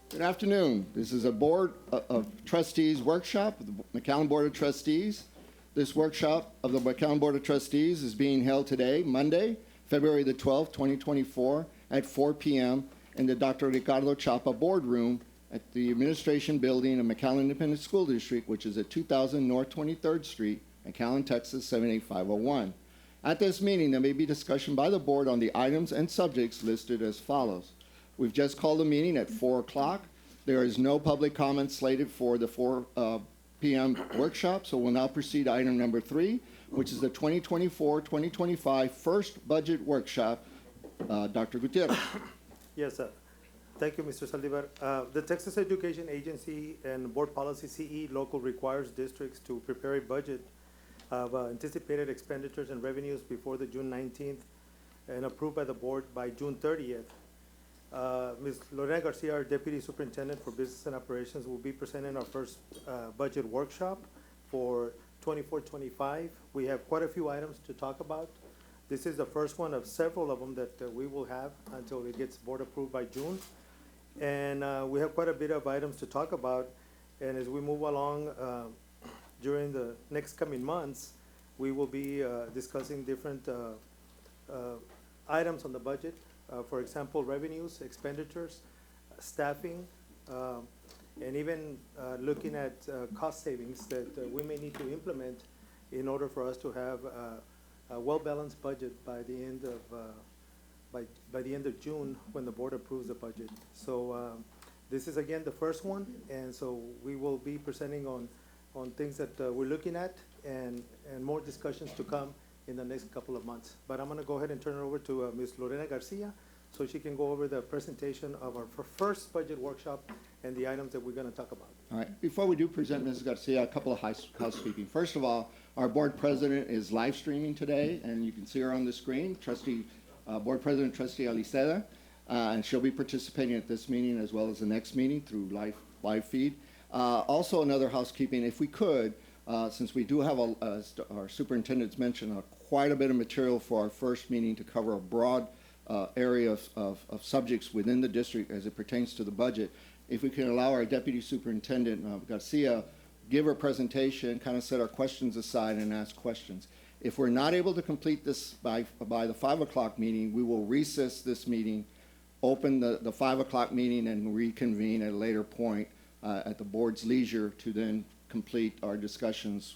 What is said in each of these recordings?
Good afternoon. This is a Board of Trustees workshop of the McAllen Board of Trustees. This workshop of the McAllen Board of Trustees is being held today, Monday, February the 12th, 2024, at 4 p.m. in the Dr. Ricardo Chapa Boardroom at the Administration Building of McAllen Independent School District, which is at 2000 North 23rd Street, McAllen, Texas 78501. At this meeting, there may be discussion by the board on the items and subjects listed as follows. We've just called the meeting at 4 o'clock. There is no public comment slated for the 4 p.m. workshop, so we'll now proceed to item number 3, which is the 2024-2025 first budget workshop. Dr. Gutierrez. Yes, sir. Thank you, Mr. Saldivar. The Texas Education Agency and Board Policy CE local requires districts to prepare a budget of anticipated expenditures and revenues before the June 19th and approved by the board by June 30th. Ms. Lorena Garcia, our Deputy Superintendent for Business and Operations, will be presenting our first budget workshop for 24-25. We have quite a few items to talk about. This is the first one of several of them that we will have until it gets board approved by June. And we have quite a bit of items to talk about. And as we move along during the next coming months, we will be discussing different items on the budget. For example, revenues, expenditures, staffing, and even looking at cost savings that we may need to implement in order for us to have a well-balanced budget by the end of by the end of June when the board approves the budget. So this is again the first one, and so we will be presenting on things that we're looking at and more discussions to come in the next couple of months. But I'm going to go ahead and turn it over to Ms. Lorena Garcia so she can go over the presentation of our first budget workshop and the items that we're going to talk about. All right. Before we do present Ms. Garcia, a couple of housekeeping. First of all, our board president is live streaming today, and you can see her on the screen, Board President Trustee Aliceda, and she'll be participating at this meeting as well as the next meeting through live feed. Also, another housekeeping, if we could, since we do have, as our superintendents mentioned, quite a bit of material for our first meeting to cover a broad area of subjects within the district as it pertains to the budget. If we can allow our Deputy Superintendent Garcia give her presentation, kind of set our questions aside and ask questions. If we're not able to complete this by the 5 o'clock meeting, we will recess this meeting, open the 5 o'clock meeting, and reconvene at a later point at the board's leisure to then complete our discussions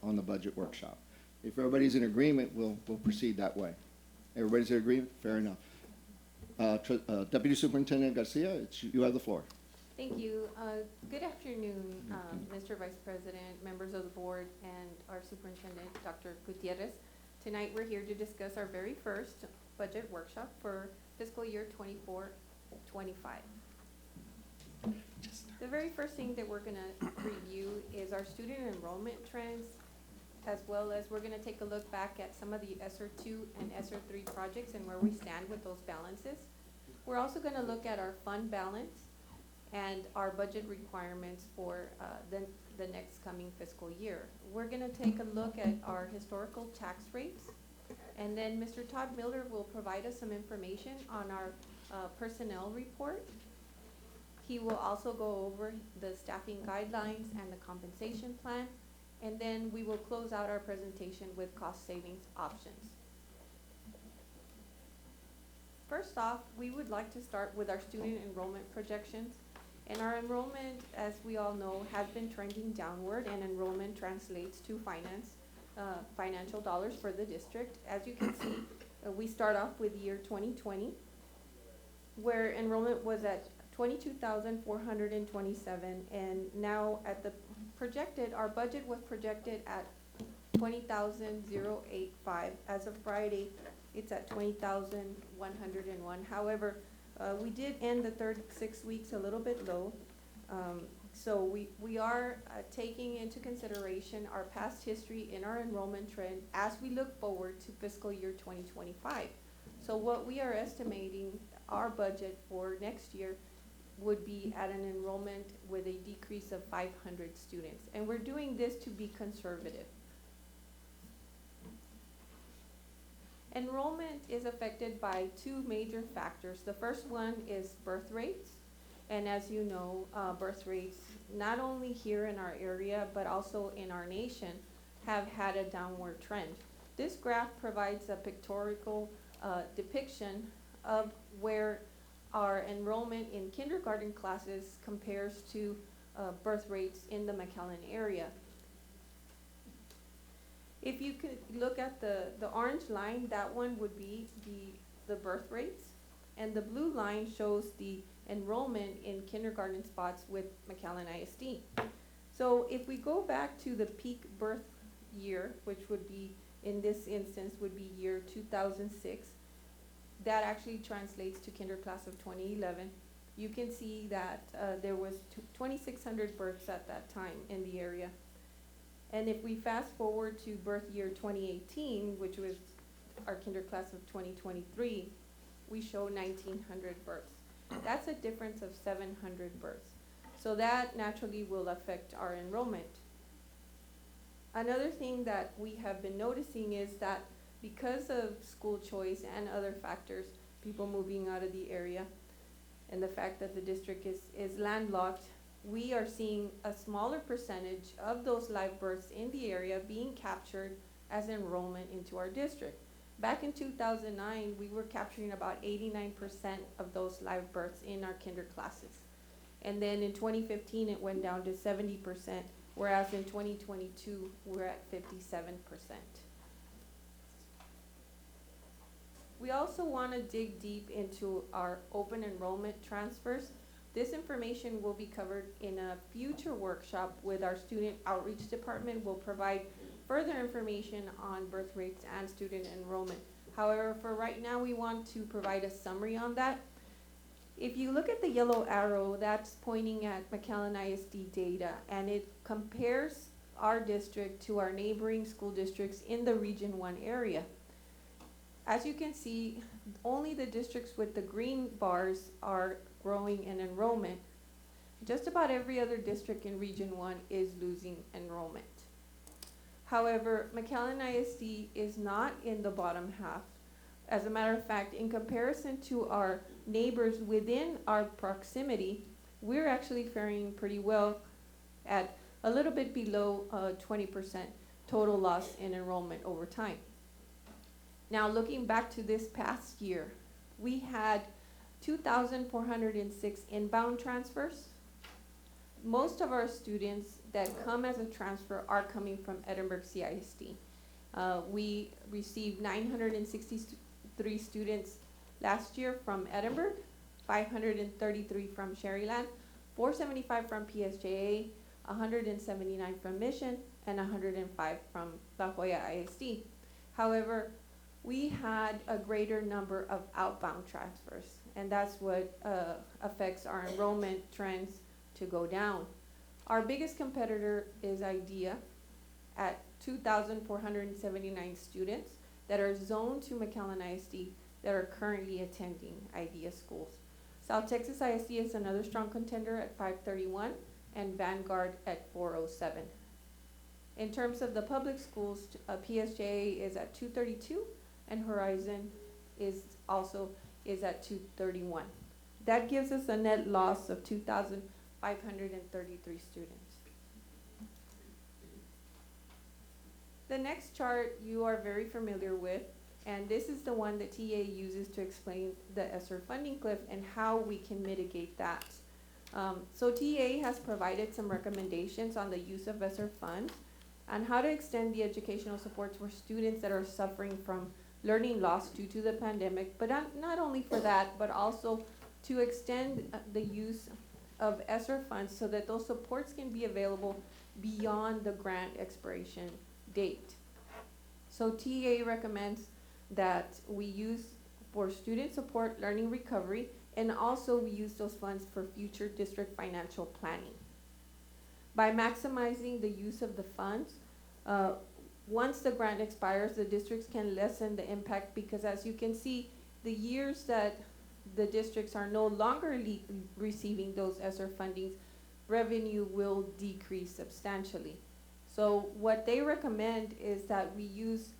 on the budget workshop. If everybody's in agreement, we'll proceed that way. Everybody's in agreement? Fair enough. Deputy Superintendent Garcia, you have the floor. Thank you. Good afternoon, Mr. Vice President, members of the board, and our superintendent, Dr. Gutierrez. Tonight we're here to discuss our very first budget workshop for fiscal year 24-25. The very first thing that we're going to review is our student enrollment trends, as well as we're going to take a look back at some of the ESSER 2 and ESSER 3 projects and where we stand with those balances. We're also going to look at our fund balance and our budget requirements for the next coming fiscal year. We're going to take a look at our historical tax rates, and then Mr. Todd Miller will provide us some information on our personnel report. He will also go over the staffing guidelines and the compensation plan, and then we will close out our presentation with cost savings options. First off, we would like to start with our student enrollment projections. And our enrollment, as we all know, has been trending downward, and enrollment translates to financial dollars for the district. As you can see, we start off with year 2020, where enrollment was at 22,427, and now at the projected, our budget was projected at 20,085. As of Friday, it's at 20,101. However, we did end the third 6 weeks a little bit low. So we are taking into consideration our past history in our enrollment trend as we look forward to fiscal year 2025. So what we are estimating our budget for next year would be at an enrollment with a decrease of 500 students. And we're doing this to be conservative. Enrollment is affected by two major factors. The first one is birth rates, And as you know, birth rates, not only here in our area, but also in our nation, have had a downward trend. This graph provides a pictorial depiction of where our enrollment in kindergarten classes compares to birth rates in the McAllen area. If you could look at the orange line, that one would be the birth rates, and the blue line shows the enrollment in kindergarten spots with McAllen ISD. So if we go back to the peak birth year, which would be, in this instance, would be year 2006, that actually translates to kinder class of 2011. You can see that there was 2,600 births at that time in the area. And if we fast forward to birth year 2018, which was our kinder class of 2023, we show 1,900 births. That's a difference of 700 births. So that naturally will affect our enrollment. Another thing that we have been noticing is that because of school choice and other factors, people moving out of the area, and the fact that the district is landlocked, we are seeing a smaller percentage of those live births in the area being captured as enrollment into our district. Back in 2009, we were capturing about 89% of those live births in our kinder classes. And then in 2015, it went down to 70%, whereas in 2022, we're at 57%. We also want to dig deep into our open enrollment transfers. This information will be covered in a future workshop with our student outreach department. We'll provide further information on birth rates and student enrollment. However, for right now, we want to provide a summary on that. If you look at the yellow arrow, that's pointing at McAllen ISD data, and it compares our district to our neighboring school districts in the Region 1 area. As you can see, only the districts with the green bars are growing in enrollment. Just about every other district in Region 1 is losing enrollment. However, McAllen ISD is not in the bottom half. As a matter of fact, in comparison to our neighbors within our proximity, we're actually faring pretty well at a little bit below 20% total loss in enrollment over time. Now, looking back to this past year, we had 2,406 inbound transfers. Most of our students that come as a transfer are coming from Edinburgh CISD. We received 963 students last year from Edinburgh, 533 from Sharyland, 475 from PSJA, 179 from Mission, and 105 from La Jolla ISD. However, we had a greater number of outbound transfers, and that's what affects our enrollment trends to go down. Our biggest competitor is IDEA at 2,479 students that are zoned to McAllen ISD that are currently attending IDEA schools. South Texas ISD is another strong contender at 531 and Vanguard at 407. In terms of the public schools, PSJA is at 232 and Horizon is at 231. That gives us a net loss of 2,533 students. The next chart you are very familiar with, and this is the one that TA uses to explain the ESSER funding cliff and how we can mitigate that. So TA has provided some recommendations on the use of ESSER funds and how to extend the educational supports for students that are suffering from learning loss due to the pandemic, but not only for that, but also to extend the use of ESSER funds so that those supports can be available beyond the grant expiration date. So TA recommends that we use for student support, learning recovery, and also we use those funds for future district financial planning. By maximizing the use of the funds, once the grant expires, the districts can lessen the impact because as you can see, the years that the districts are no longer receiving those ESSER fundings, revenue will decrease substantially. So what they recommend is that we use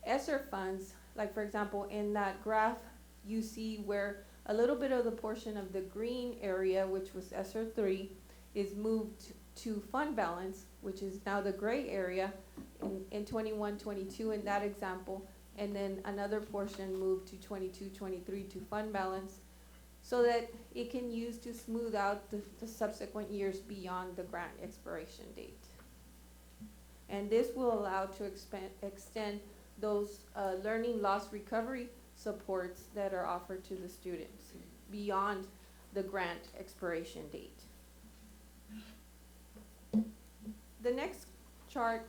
ESSER funds, like for example, in that graph, you see where a little bit of the portion of the green area, which was ESER three, is moved to fund balance, which is now the gray area in 21-22 in that example, and then another portion moved to 22-23 to fund balance, so that it can use to smooth out the subsequent years beyond the grant expiration date. And this will allow to extend those learning loss recovery supports that are offered to the students beyond the grant expiration date. The next chart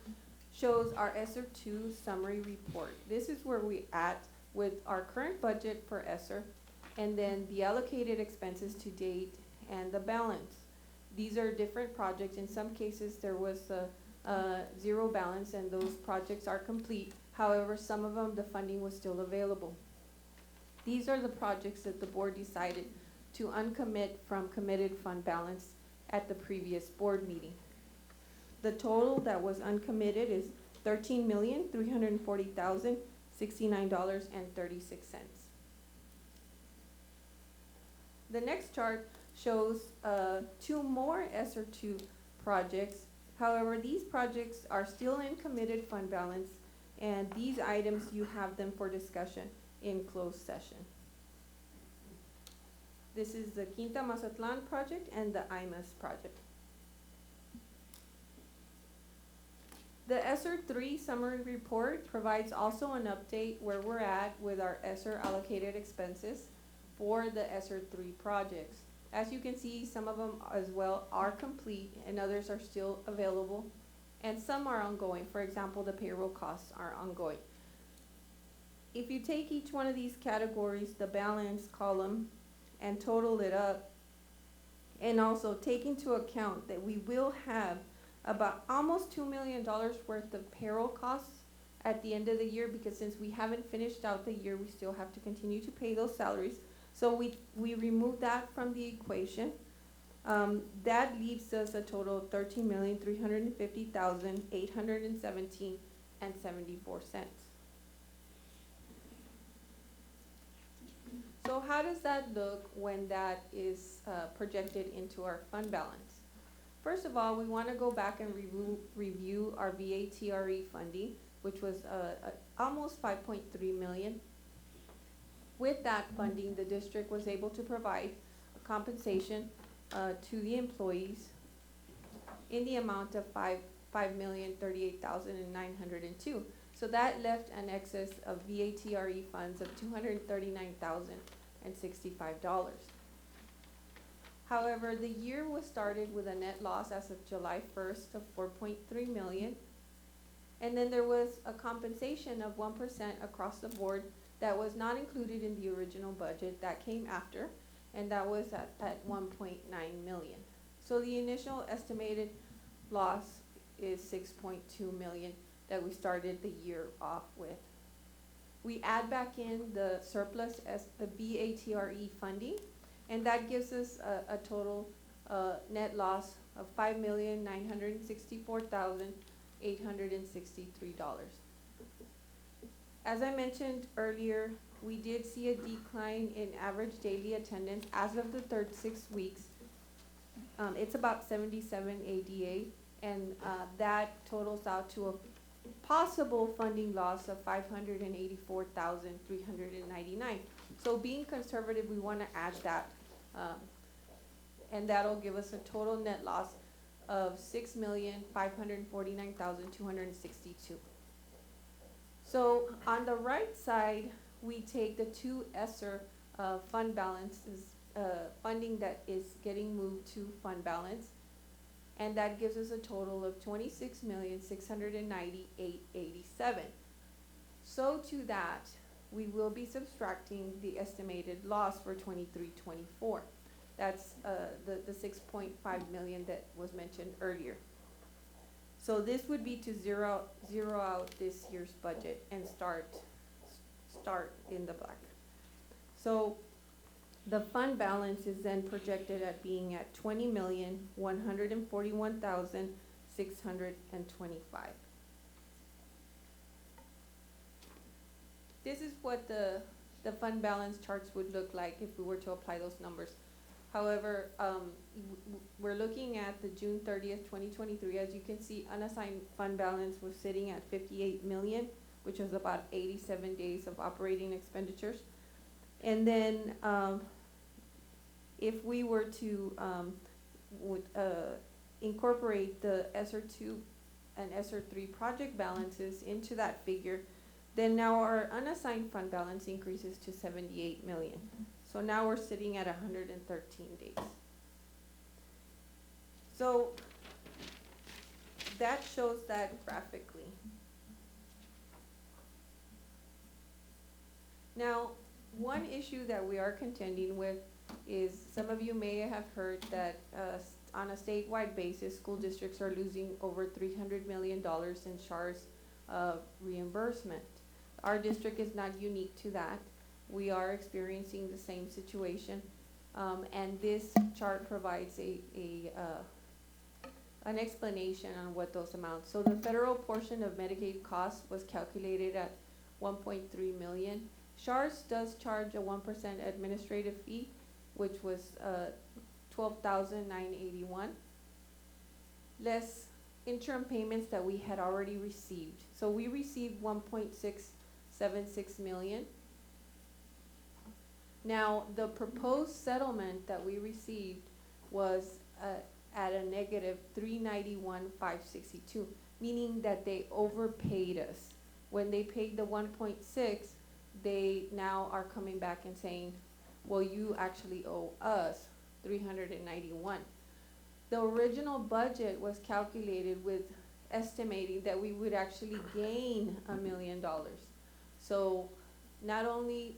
shows our ESER 2 summary report. This is where we at with our current budget for ESER, and then the allocated expenses to date and the balance. These are different projects. In some cases, there was a zero balance and those projects are complete. However, some of them, the funding was still available. These are the projects that the board decided to uncommit from committed fund balance at the previous board meeting. The total that was uncommitted is $13,340,069.36. The next chart shows two more ESER 2 projects. However, these projects are still in committed fund balance, and these items, you have them for discussion in closed session. This is the Quinta Mazatlan project and the IMAS project. The ESER 3 summary report provides also an update where we're at with our ESER allocated expenses for the ESER 3 projects. As you can see, some of them as well are complete and others are still available, and some are ongoing. For example, the payroll costs are ongoing. If you take each one of these categories, the balance column, and total it up, and also take into account that we will have about almost $2 million worth of payroll costs at the end of the year, because since we haven't finished out the year, we still have to continue to pay those salaries. So we remove that from the equation. That leaves us a total of $13,350,817.74. So how does that look when that is projected into our fund balance? First of all, we want to go back and review our VATRE funding, which was almost $5.3 million. With that funding, the district was able to provide a compensation to the employees in the amount of $5,038,902. So that left an excess of VATRE funds of $239,065. However, the year was started with a net loss as of July 1st of $4.3 million. And then there was a compensation of 1% across the board that was not included in the original budget. That came after, and that was at $1.9 million. So the initial estimated loss is $6.2 million that we started the year off with. We add back in the surplus as the VATRE funding, and that gives us a total net loss of $5,964,863. As I mentioned earlier, we did see a decline in average daily attendance as of the third 6 weeks. It's about 77 ADA, and that totals out to a possible funding loss of $584,399. So being conservative, we want to add that, and that'll give us a total net loss of $6,549,262. So on the right side, we take the two ESER fund balances, funding that is getting moved to fund balance, and that gives us a total of $26,698,887. So to that, we will be subtracting the estimated loss for 23-24. That's the $6.5 million that was mentioned earlier. So this would be to zero out this year's budget and start in the black. So the fund balance is then projected at being at $20,141,625. This is what the the fund balance charts would look like if we were to apply those numbers. However, we're looking at the June 30th, 2023. As you can see, unassigned fund balance was sitting at 58 million, which was about 87 days of operating expenditures. And then if we were to incorporate the ESSER 2 and ESSER 3 project balances into that figure, then now our unassigned fund balance increases to 78 million. So now we're sitting at 113 days. So that shows that graphically. Now, one issue that we are contending with is some of you may have heard that on a statewide basis, school districts are losing over $300 million in SHARS reimbursement. Our district is not unique to that. We are experiencing the same situation, and this chart provides an explanation on what those amounts. So the federal portion of Medicaid costs was calculated at 1.3 million. SHARS does charge a 1% administrative fee, which was $12,981, less interim payments that we had already received. So we received 1.676 million. Now, the proposed settlement that we received was at a negative 391,562, meaning that they overpaid us. When they paid the 1.6, they now are coming back and saying, well, you actually owe us 391. The original budget was calculated with estimating that we would actually gain $1 million. So not only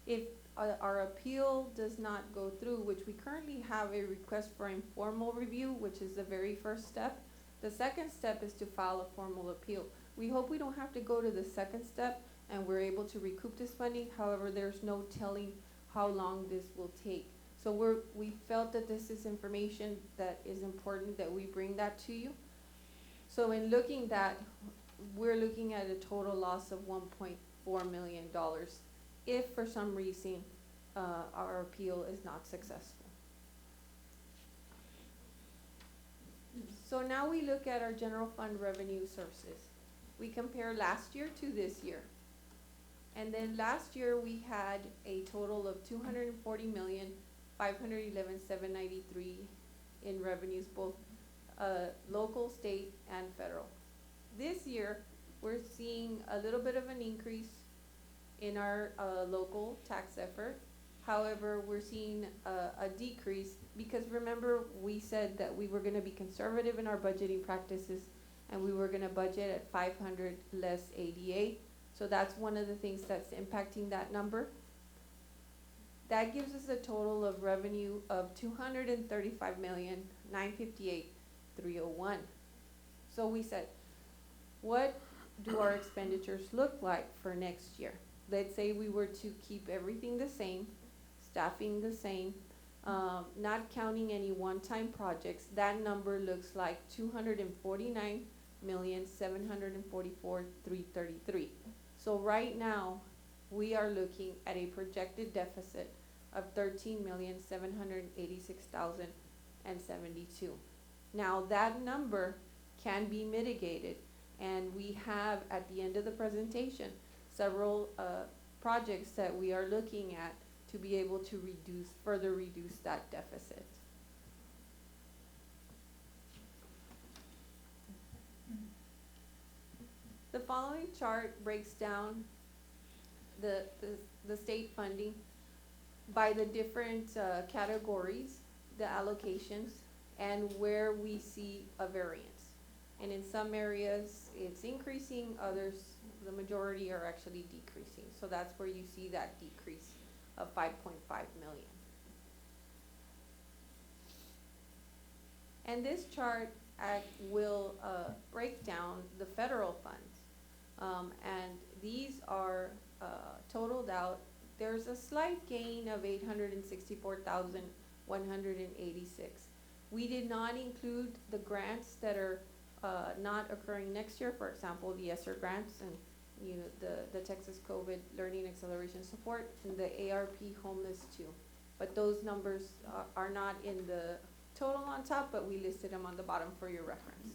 if our appeal does not go through, which we currently have a request for informal review, which is the very first step. The second step is to file a formal appeal. We hope we don't have to go to the second step and we're able to recoup this funding. However, there's no telling how long this will take. So we felt that this is information that is important that we bring that to you. So in looking that, we're looking at a total loss of $1.4 million if for some reason our appeal is not successful. So now we look at our general fund revenue sources. We compare last year to this year. And then last year we had a total of 240,511,793 in revenues, both local, state, and federal. This year we're seeing a little bit of an increase in our local tax effort. However, we're seeing a decrease because remember we said that we were going to be conservative in our budgeting practices and we were going to budget at 500 less 88. So that's one of the things that's impacting that number. That gives us a total of revenue of 235,958,301. So we said, what do our expenditures look like for next year? Let's say we were to keep everything the same, staffing the same, not counting any one-time projects. That number looks like 249,744,333. So right now, we are looking at a projected deficit of 13,786,072. Now that number can be mitigated, and we have at the end of the presentation several projects that we are looking at to be able to further reduce that deficit. The following chart breaks down the state funding by the different categories, the allocations, and where we see a variance. And in some areas it's increasing, others, the majority are actually decreasing. So that's where you see that decrease of 5.5 million. And this chart will break down the federal funds. And these are totaled out. There's a slight gain of 864,186. We did not include the grants that are not occurring next year, for example, the ESSER grants, the Texas COVID Learning Acceleration Support, and the ARP Homeless too. But those numbers are not in the total on top, but we listed them on the bottom for your reference.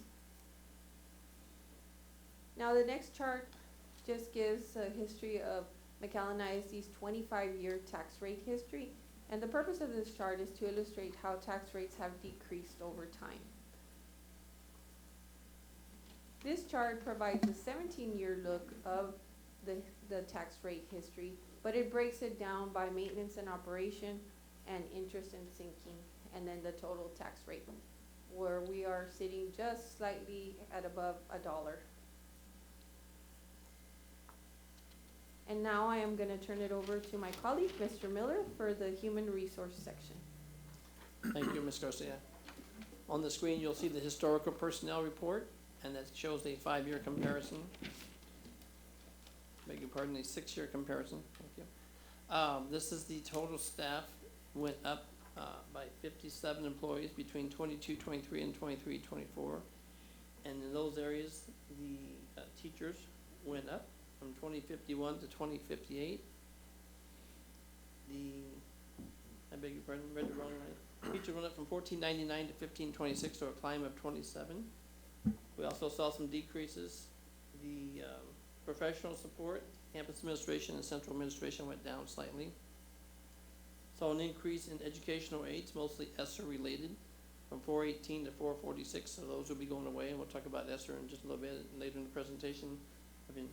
Now, the next chart just gives a history of McAllen ISD's 25-year tax rate history. And the purpose of this chart is to illustrate how tax rates have decreased over time. This chart provides a 17-year look of the tax rate history, but it breaks it down by maintenance and operation and interest and sinking, and then the total tax rate, where we are sitting just slightly at above $1. And now I am going to turn it over to my colleague, Mr. Miller, for the human resource section. Thank you, Ms. Garcia. On the screen, you'll see the historical personnel report, and that shows a 5-year comparison. Beg your pardon, a 6-year comparison. Thank you. This is the total staff went up by 57 employees between 22-23 and 23-24. And in those areas, the teachers went up from 2051 to 2058. I beg your pardon, read it wrong, right? Teachers went up from 1499 to 1526, so a climb of 27. We also saw some decreases. The professional support, campus administration, and central administration went down slightly. Saw an increase in educational aids, mostly ESSER related, from 418 to 446, so those will be going away, and we'll talk about ESSER in just a little bit later in the presentation. I've been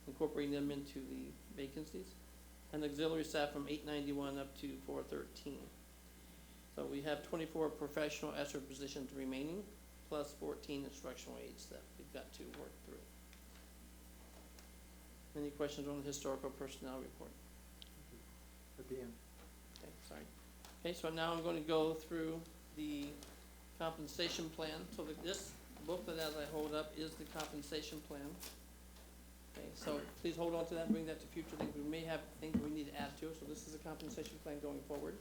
incorporating them into the vacancies. And auxiliary staff from 891 up to 413. So we have 24 professional ESSER positions remaining, plus 14 instructional aides that we've got to work through. Any questions on the historical personnel report? At the end. Okay, sorry. Okay, so now I'm going to go through the compensation plan. So this booklet as I hold up is the compensation plan. Okay, so please hold on to that and bring that to future things. We may have things we need to add to it, so this is a compensation plan going forward.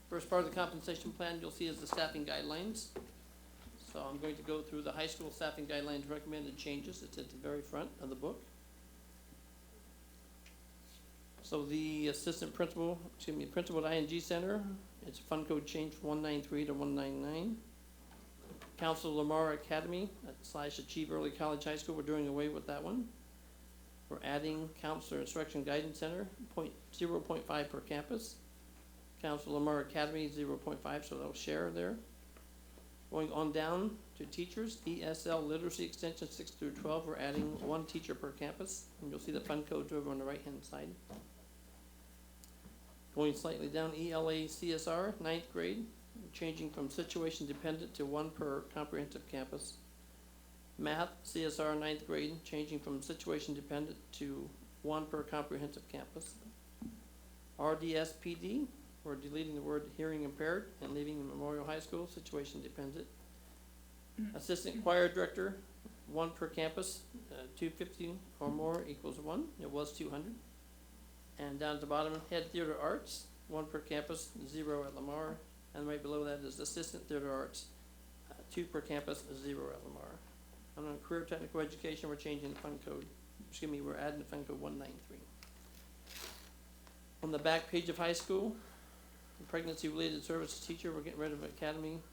First part of the compensation plan you'll see is the staffing guidelines. So I'm going to go through the high school staffing guidelines recommended changes. It's at the very front of the book. So the principal at ING Center, it's fund code change from 193 to 199. Council Lamar Academy / Achieve Early College High School, we're doing away with that one. We're adding Counselor Instruction Guidance Center, 0.5 per campus. Council Lamar Academy, 0.5, so they'll share there. Going on down to teachers, ESL Literacy Extension 6 through 12, we're adding 1 teacher per campus, and you'll see the fund codes over on the right-hand side. Going slightly down, ELA CSR, 9th grade, changing from situation dependent to 1 per comprehensive campus. Math, CSR 9th grade, changing from situation dependent to 1 per comprehensive campus. RDS PD, we're deleting the word hearing impaired and leaving Memorial High School, situation dependent. Assistant choir director, 1 per campus, 250 or more equals 1, it was 200. And down at the bottom, head theater arts, 1 per campus, 0 at Lamar. And right below that is assistant theater arts, 2 per campus, 0 at Lamar. And on career technical education, we're changing the fund code, we're adding the fund code 193. On the back page of high school, pregnancy related services teacher, we're getting rid of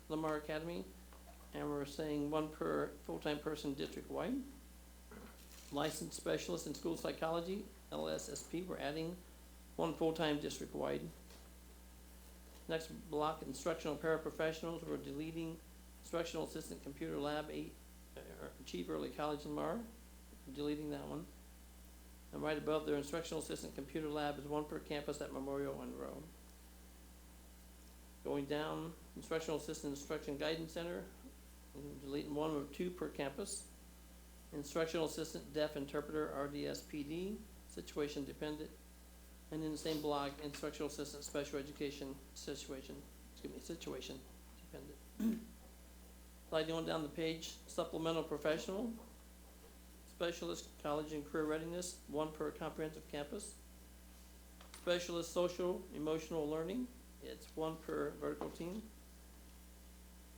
Lamar Academy, and we're saying 1 per full-time person district-wide. Licensed specialist in school psychology, LSSP, we're adding 1 full-time district-wide. Next block, instructional paraprofessionals, we're deleting instructional assistant computer lab 8, Achieve Early College Lamar, deleting that one. And right above there, instructional assistant computer lab is 1 per campus at Memorial and Rowe. Going down, instructional assistant instruction guidance center, deleting 1 or 2 per campus. Instructional assistant deaf interpreter, RDS PD, situation dependent. And in the same block, instructional assistant special education situation dependent. Sliding on down the page, supplemental professional, specialist college and career readiness, 1 per comprehensive campus. Specialist social emotional learning, it's 1 per vertical team.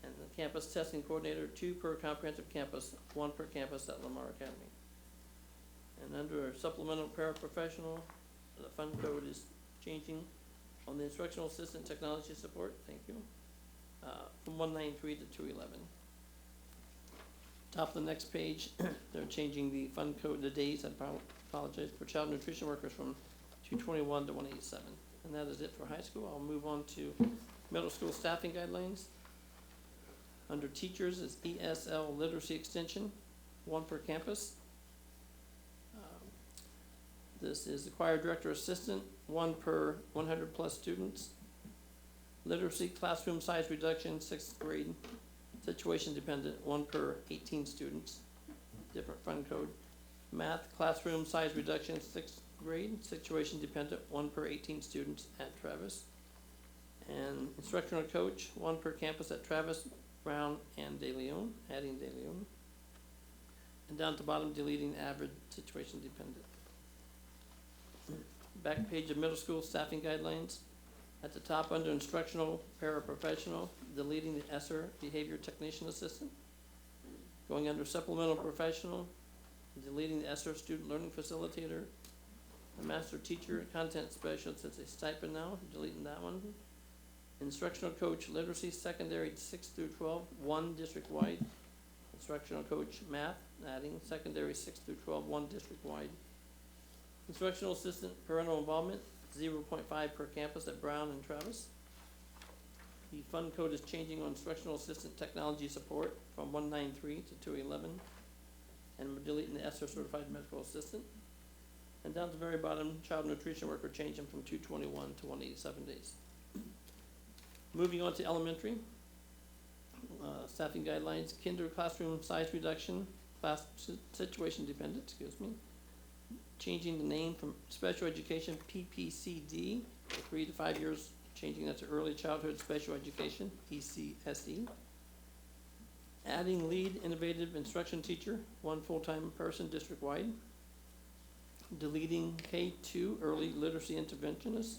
And the campus testing coordinator, 2 per comprehensive campus, 1 per campus at Lamar Academy. And under our supplemental paraprofessional, the fund code is changing on the instructional assistant technology support, thank you, from 193 to 211. Top of the next page, they're changing the fund code, the days, I apologize, for child nutrition workers from 221 to 187. And that is it for high school. I'll move on to middle school staffing guidelines. Under teachers is ESL literacy extension, 1 per campus. This is the choir director assistant, 1 per 100 plus students. Literacy classroom size reduction, 6th grade. Situation dependent, 1 per 18 students, different fund code. Math classroom size reduction, 6th grade. Situation dependent, 1 per 18 students at Travis. And instructional coach, 1 per campus at Travis, Brown, and De Leon, adding De Leon. And down at the bottom, deleting average, situation dependent. Back page of middle school staffing guidelines. At the top, under instructional paraprofessional, deleting the ESSER behavior technician assistant. Going under supplemental professional, deleting the ESSER student learning facilitator. The master teacher content specialist, it's a stipend now, deleting that one. Instructional coach literacy secondary 6 through 12, 1 district-wide. Instructional coach math, adding secondary 6 through 12, 1 district-wide. Instructional assistant parental involvement, 0.5 per campus at Brown and Travis. The fund code is changing on instructional assistant technology support from 193 to 211. And we're deleting the ESSER certified medical assistant. And down at the very bottom, child nutrition worker changing from 221 to 187 days. Moving on to elementary, staffing guidelines, kinder classroom size reduction, class situation dependent, excuse me. Changing the name from special education PPCD for 3 to 5 years, changing that to early childhood special education, ECSE. Adding lead innovative instruction teacher, 1 full-time person district-wide. Deleting K2 early literacy interventionist.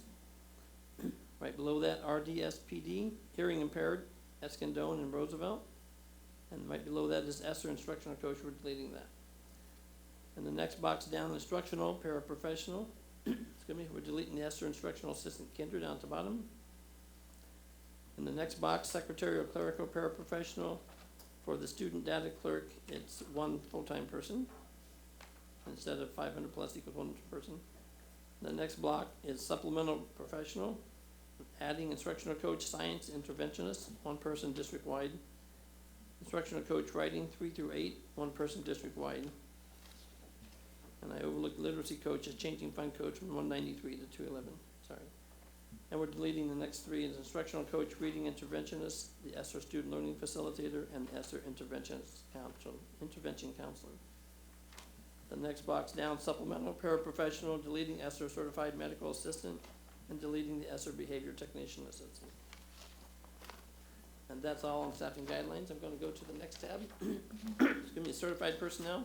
Right below that, RDSPD, hearing impaired, Escondone and Roosevelt. And right below that is ESSER instructional coach, we're deleting that. And the next box down, instructional paraprofessional, excuse me, we're deleting the ESSER instructional assistant kinder down at the bottom. In the next box, secretarial clerical paraprofessional, for the student data clerk, it's 1 full-time person. Instead of 500 plus equals 1 person. The next block is supplemental professional, adding instructional coach science interventionist, 1 person district-wide. Instructional coach writing 3 through 8, 1 person district-wide. And I overlooked literacy coach as changing fund code from 193 to 211, sorry. And we're deleting the next 3 is instructional coach reading interventionist, the ESSER student learning facilitator, and the ESSER intervention counselor. The next box down, supplemental paraprofessional, deleting ESSER certified medical assistant, and deleting the ESSER behavior technician assistant. And that's all on staffing guidelines. I'm gonna go to the next tab. Excuse me, certified personnel.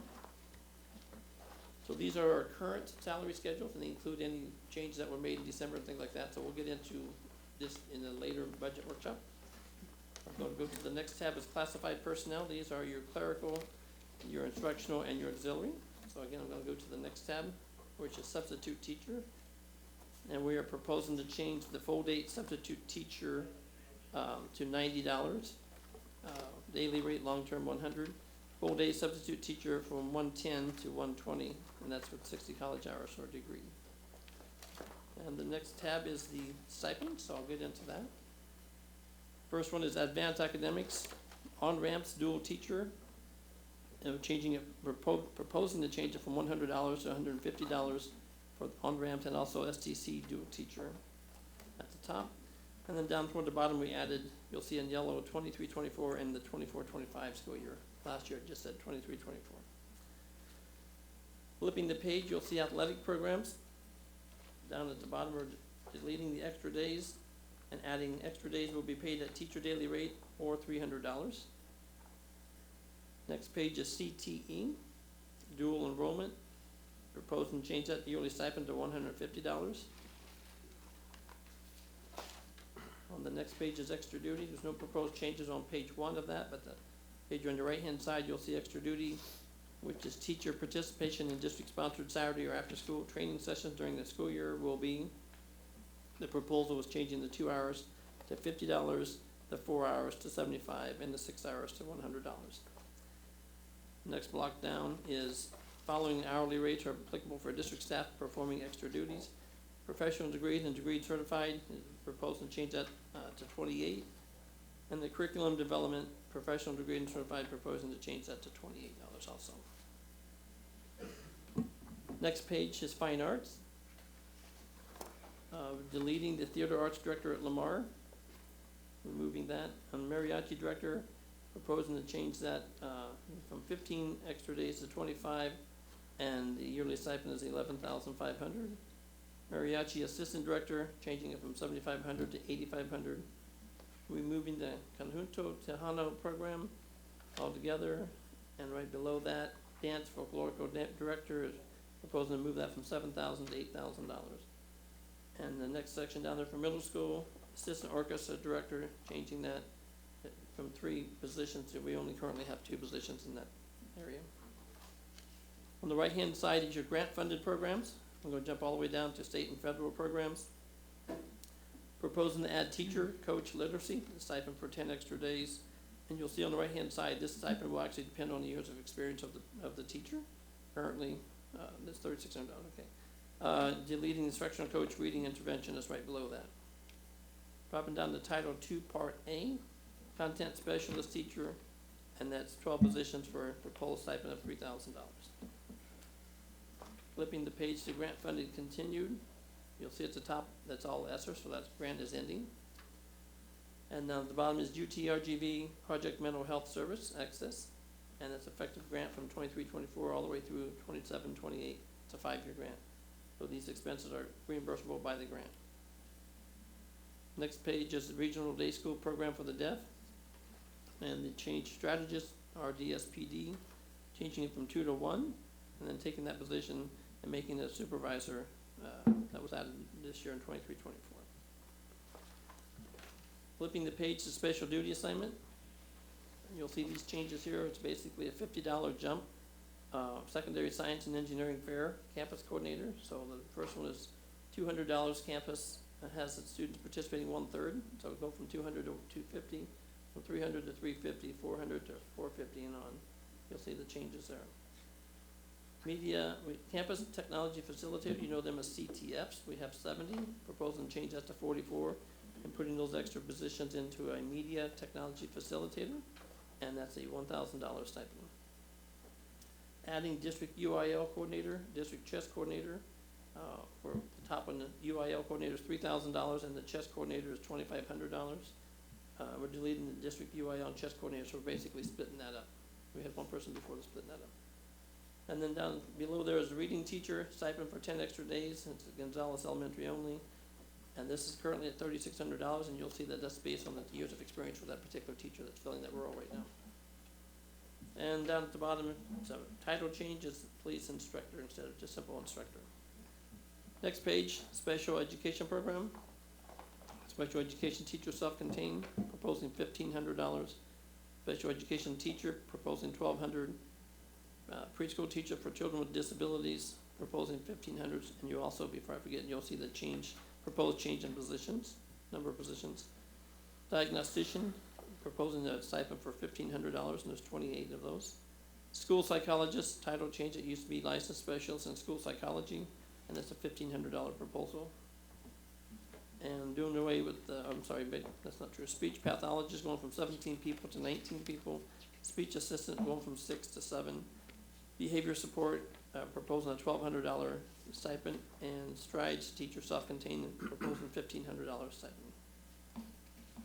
So these are our current salary schedules, and they include any changes that were made in December and things like that, so we'll get into this in a later budget workshop. I'm gonna go to the next tab is classified personnel. These are your clerical, your instructional, and your auxiliary. So again, I'm gonna go to the next tab, which is substitute teacher. And we are proposing to change the full date substitute teacher to $90, daily rate, long-term 100. Full day substitute teacher from 110 to 120, and that's with 60 college hours or a degree. And the next tab is the stipend, so I'll get into that. First one is advanced academics, on-ramps dual teacher. And we're changing it, proposing to change it from $100 to $150 for on-ramps and also STC dual teacher at the top. And then down toward the bottom, we added, you'll see in yellow, 23-24 and the 24-25 school year. Last year it just said 23-24. Flipping the page, you'll see athletic programs. Down at the bottom, we're deleting the extra days and adding extra days will be paid at teacher daily rate or $300. Next page is CTE, dual enrollment. Proposing to change that yearly stipend to $150. On the next page is extra duty. There's no proposed changes on page 1 of that, but the page on the right-hand side, you'll see extra duty which is teacher participation in district-sponsored Saturday or after-school training sessions during the school year will be, the proposal was changing the 2 hours to $50, the 4 hours to $75, and the 6 hours to $100. Next block down is following hourly rates are applicable for district staff performing extra duties. Professional degrees and degree certified, proposing to change that to 28. And the curriculum development, professional degree and certified, proposing to change that to $28 also. Next page is fine arts. Deleting the theater arts director at Lamar, removing that. And mariachi director, proposing to change that from 15 extra days to 25, and the yearly stipend is $11,500. Mariachi assistant director, changing it from 7,500 to 8,500. Removing the Conjunto Tejano program altogether, and right below that, dance folklorico director is proposing to move that from $7,000 to $8,000. And the next section down there for middle school, assistant orchestra director, changing that from 3 positions to we only currently have 2 positions in that area. On the right-hand side is your grant-funded programs. I'm going to jump all the way down to state and federal programs. Proposing to add teacher, coach literacy, the stipend for 10 extra days. And you'll see on the right-hand side, this stipend will actually depend on the years of experience of the teacher. Currently, that's $3,600, okay. Deleting instructional coach reading intervention is right below that. Dropping down to Title II, Part A, content specialist teacher, and that's 12 positions for a proposed stipend of $3,000. Flipping the page to grant funded continued, you'll see at the top, that's all ESSER, so that grant is ending. And now at the bottom is UTRGV, Project Mental Health Service Access, and it's effective grant from 23-24 all the way through 27-28. It's a 5-year grant. So these expenses are reimbursable by the grant. Next page is the Regional Day School Program for the Deaf, and the change strategist, RDSPD, changing it from 2 to 1, and then taking that position and making it a supervisor that was added this year in 23-24. Flipping the page to special duty assignment, you'll see these changes here. It's basically a $50 jump. Secondary science and engineering fair campus coordinator. So the first one is $200 campus. It has the students participating 1/3. So it'll go from 200 to 250, from 300 to 350, 400 to 450 and on. You'll see the changes there. Media, campus technology facilitator, you know them as CTFs. We have 70, proposing to change that to 44, and putting those extra positions into a media technology facilitator, and that's a $1,000 stipend. Adding district UIL coordinator, district chess coordinator, for the top one, the UIL coordinator is $3,000, and the chess coordinator is $2,500. We're deleting the district UIL and chess coordinator, so we're basically splitting that up. We had one person before to splitting that up. And then down below there is a reading teacher, stipend for 10 extra days. It's Gonzales Elementary only. And this is currently at $3,600, and you'll see that that's based on the years of experience for that particular teacher that's filling that role right now. And down at the bottom, so title change is police instructor instead of just simple instructor. Next page, special education program. Special education teacher self-contained, proposing $1,500. Special education teacher, proposing $1,200. Preschool teacher for children with disabilities, proposing $1,500. And you also, before I forget, you'll see the change, proposed change in positions, number of positions. Diagnostician, proposing a stipend for $1,500, and there's 28 of those. School psychologist, title change, it used to be licensed specialist in school psychology, and that's a $1,500 proposal. And doing away with, I'm sorry, but that's not true. Speech pathologist going from 17 people to 19 people. Speech assistant going from 6 to 7. Behavior support, proposing a $1,200 stipend, and Strides teacher self-contained, proposing $1,500 stipend.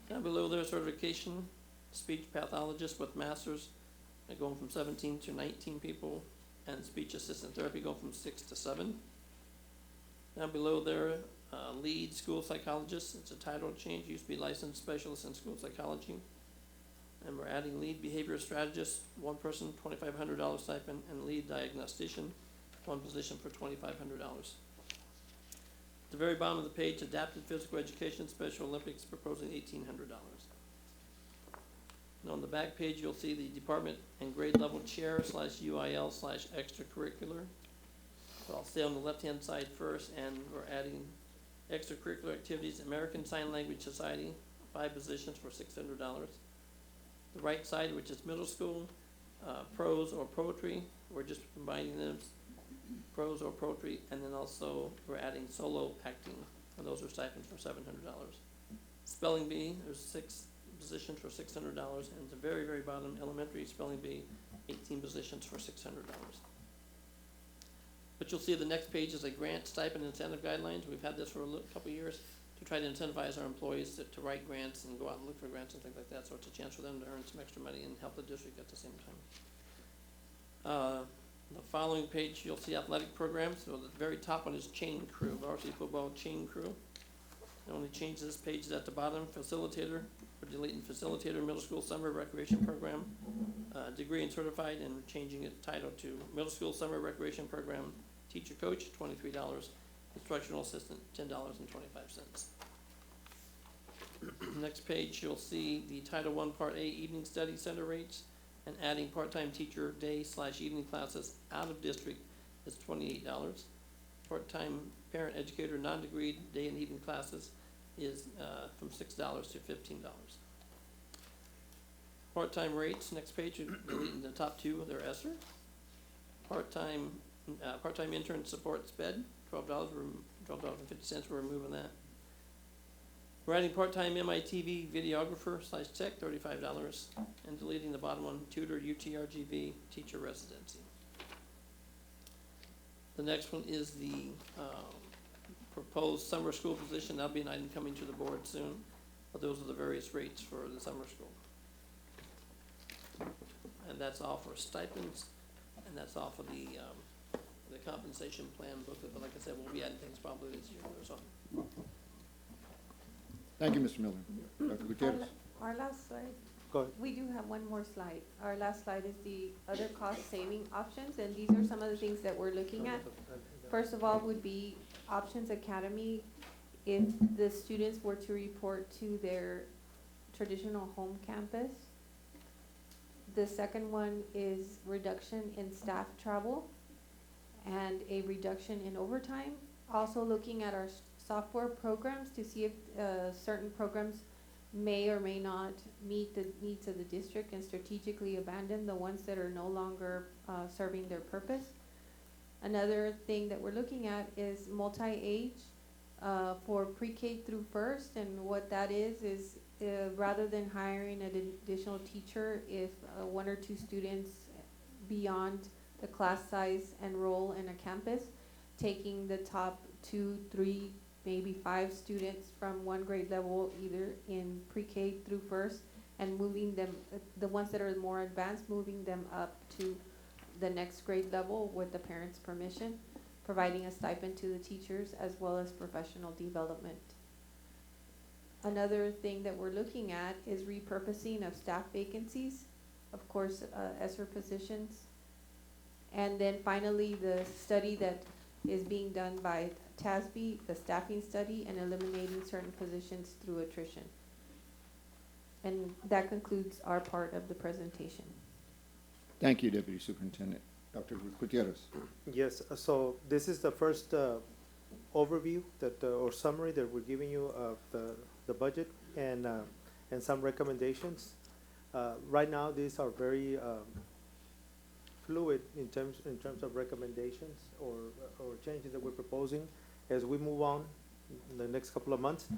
Down below there, certification, speech pathologist with masters, going from 17 to 19 people, and speech assistant therapy going from 6 to 7. Down below there, lead school psychologist, it's a title change, used to be licensed specialist in school psychology. And we're adding lead behavior strategist, one person, $2,500 stipend, and lead diagnostician, one position for $2,500. At the very bottom of the page, adapted physical education, Special Olympics, proposing $1,800. And on the back page, you'll see the department and grade level chair / UIL / extracurricular. So I'll stay on the left-hand side first, and we're adding extracurricular activities, American Sign Language Society, 5 positions for $600. The right side, which is middle school, prose or poetry, we're just combining them, prose or poetry, and then also we're adding solo acting, and those are stipends for $700. Spelling bee, there's 6 positions for $600, and at the very, very bottom, elementary spelling bee, 18 positions for $600. But you'll see the next page is a grant stipend incentive guidelines. We've had this for a couple of years to try to incentivize our employees to write grants and go out and look for grants and things like that. So it's a chance for them to earn some extra money and help the district at the same time. The following page, you'll see athletic programs. So the very top one is chain crew, varsity football chain crew. The only change to this page is at the bottom, facilitator. We're deleting facilitator, middle school summer recreation program, degree and certified, and we're changing it title to middle school summer recreation program, teacher coach, $23, instructional assistant, $10.25. Next page, you'll see the Title I Part A evening study center rates, and adding part-time teacher day / evening classes out of district is $28. Part-time parent educator non-degreed day and evening classes is from $6 to $15. Part-time rates, next page, deleting the top 2, they're ESSER. Part-time intern support SPED, $12.50, we're removing that. We're adding part-time MITV videographer / tech, $35, and deleting the bottom one, tutor UTRGV teacher residency. The next one is the proposed summer school position. That'll be an item coming to the board soon, but those are the various rates for the summer school. And that's all for stipends, and that's all for the compensation plan booklet, but like I said, we'll be adding things probably this year or something. Thank you, Mr. Miller. Dr. Gutierrez. Our last slide, Go ahead. we do have one more slide. Our last slide is the other cost saving options, and these are some of the things that we're looking at. First of all would be Options Academy. If the students were to report to their traditional home campus. The second one is reduction in staff travel and a reduction in overtime. Also looking at our software programs to see if certain programs may or may not meet the needs of the district and strategically abandon the ones that are no longer serving their purpose. Another thing that we're looking at is multi-age for pre-K through first, and what that is rather than hiring an additional teacher, if 1 or 2 students beyond the class size enroll in a campus, taking the top 2, 3, maybe 5 students from one grade level, either in pre-K through first, and moving them, the ones that are more advanced, moving them up to the next grade level with the parents' permission, providing a stipend to the teachers as well as professional development. Another thing that we're looking at is repurposing of staff vacancies, of course, ESSER positions. And then finally, the study that is being done by TASB, the staffing study, and eliminating certain positions through attrition. And that concludes our part of the presentation. Thank you, Deputy Superintendent. Dr. Gutierrez. Yes, so this is the first overview that, or summary that we're giving you of the budget and some recommendations. Right now, these are very fluid in terms of recommendations or changes that we're proposing. As we move on in the next couple of months,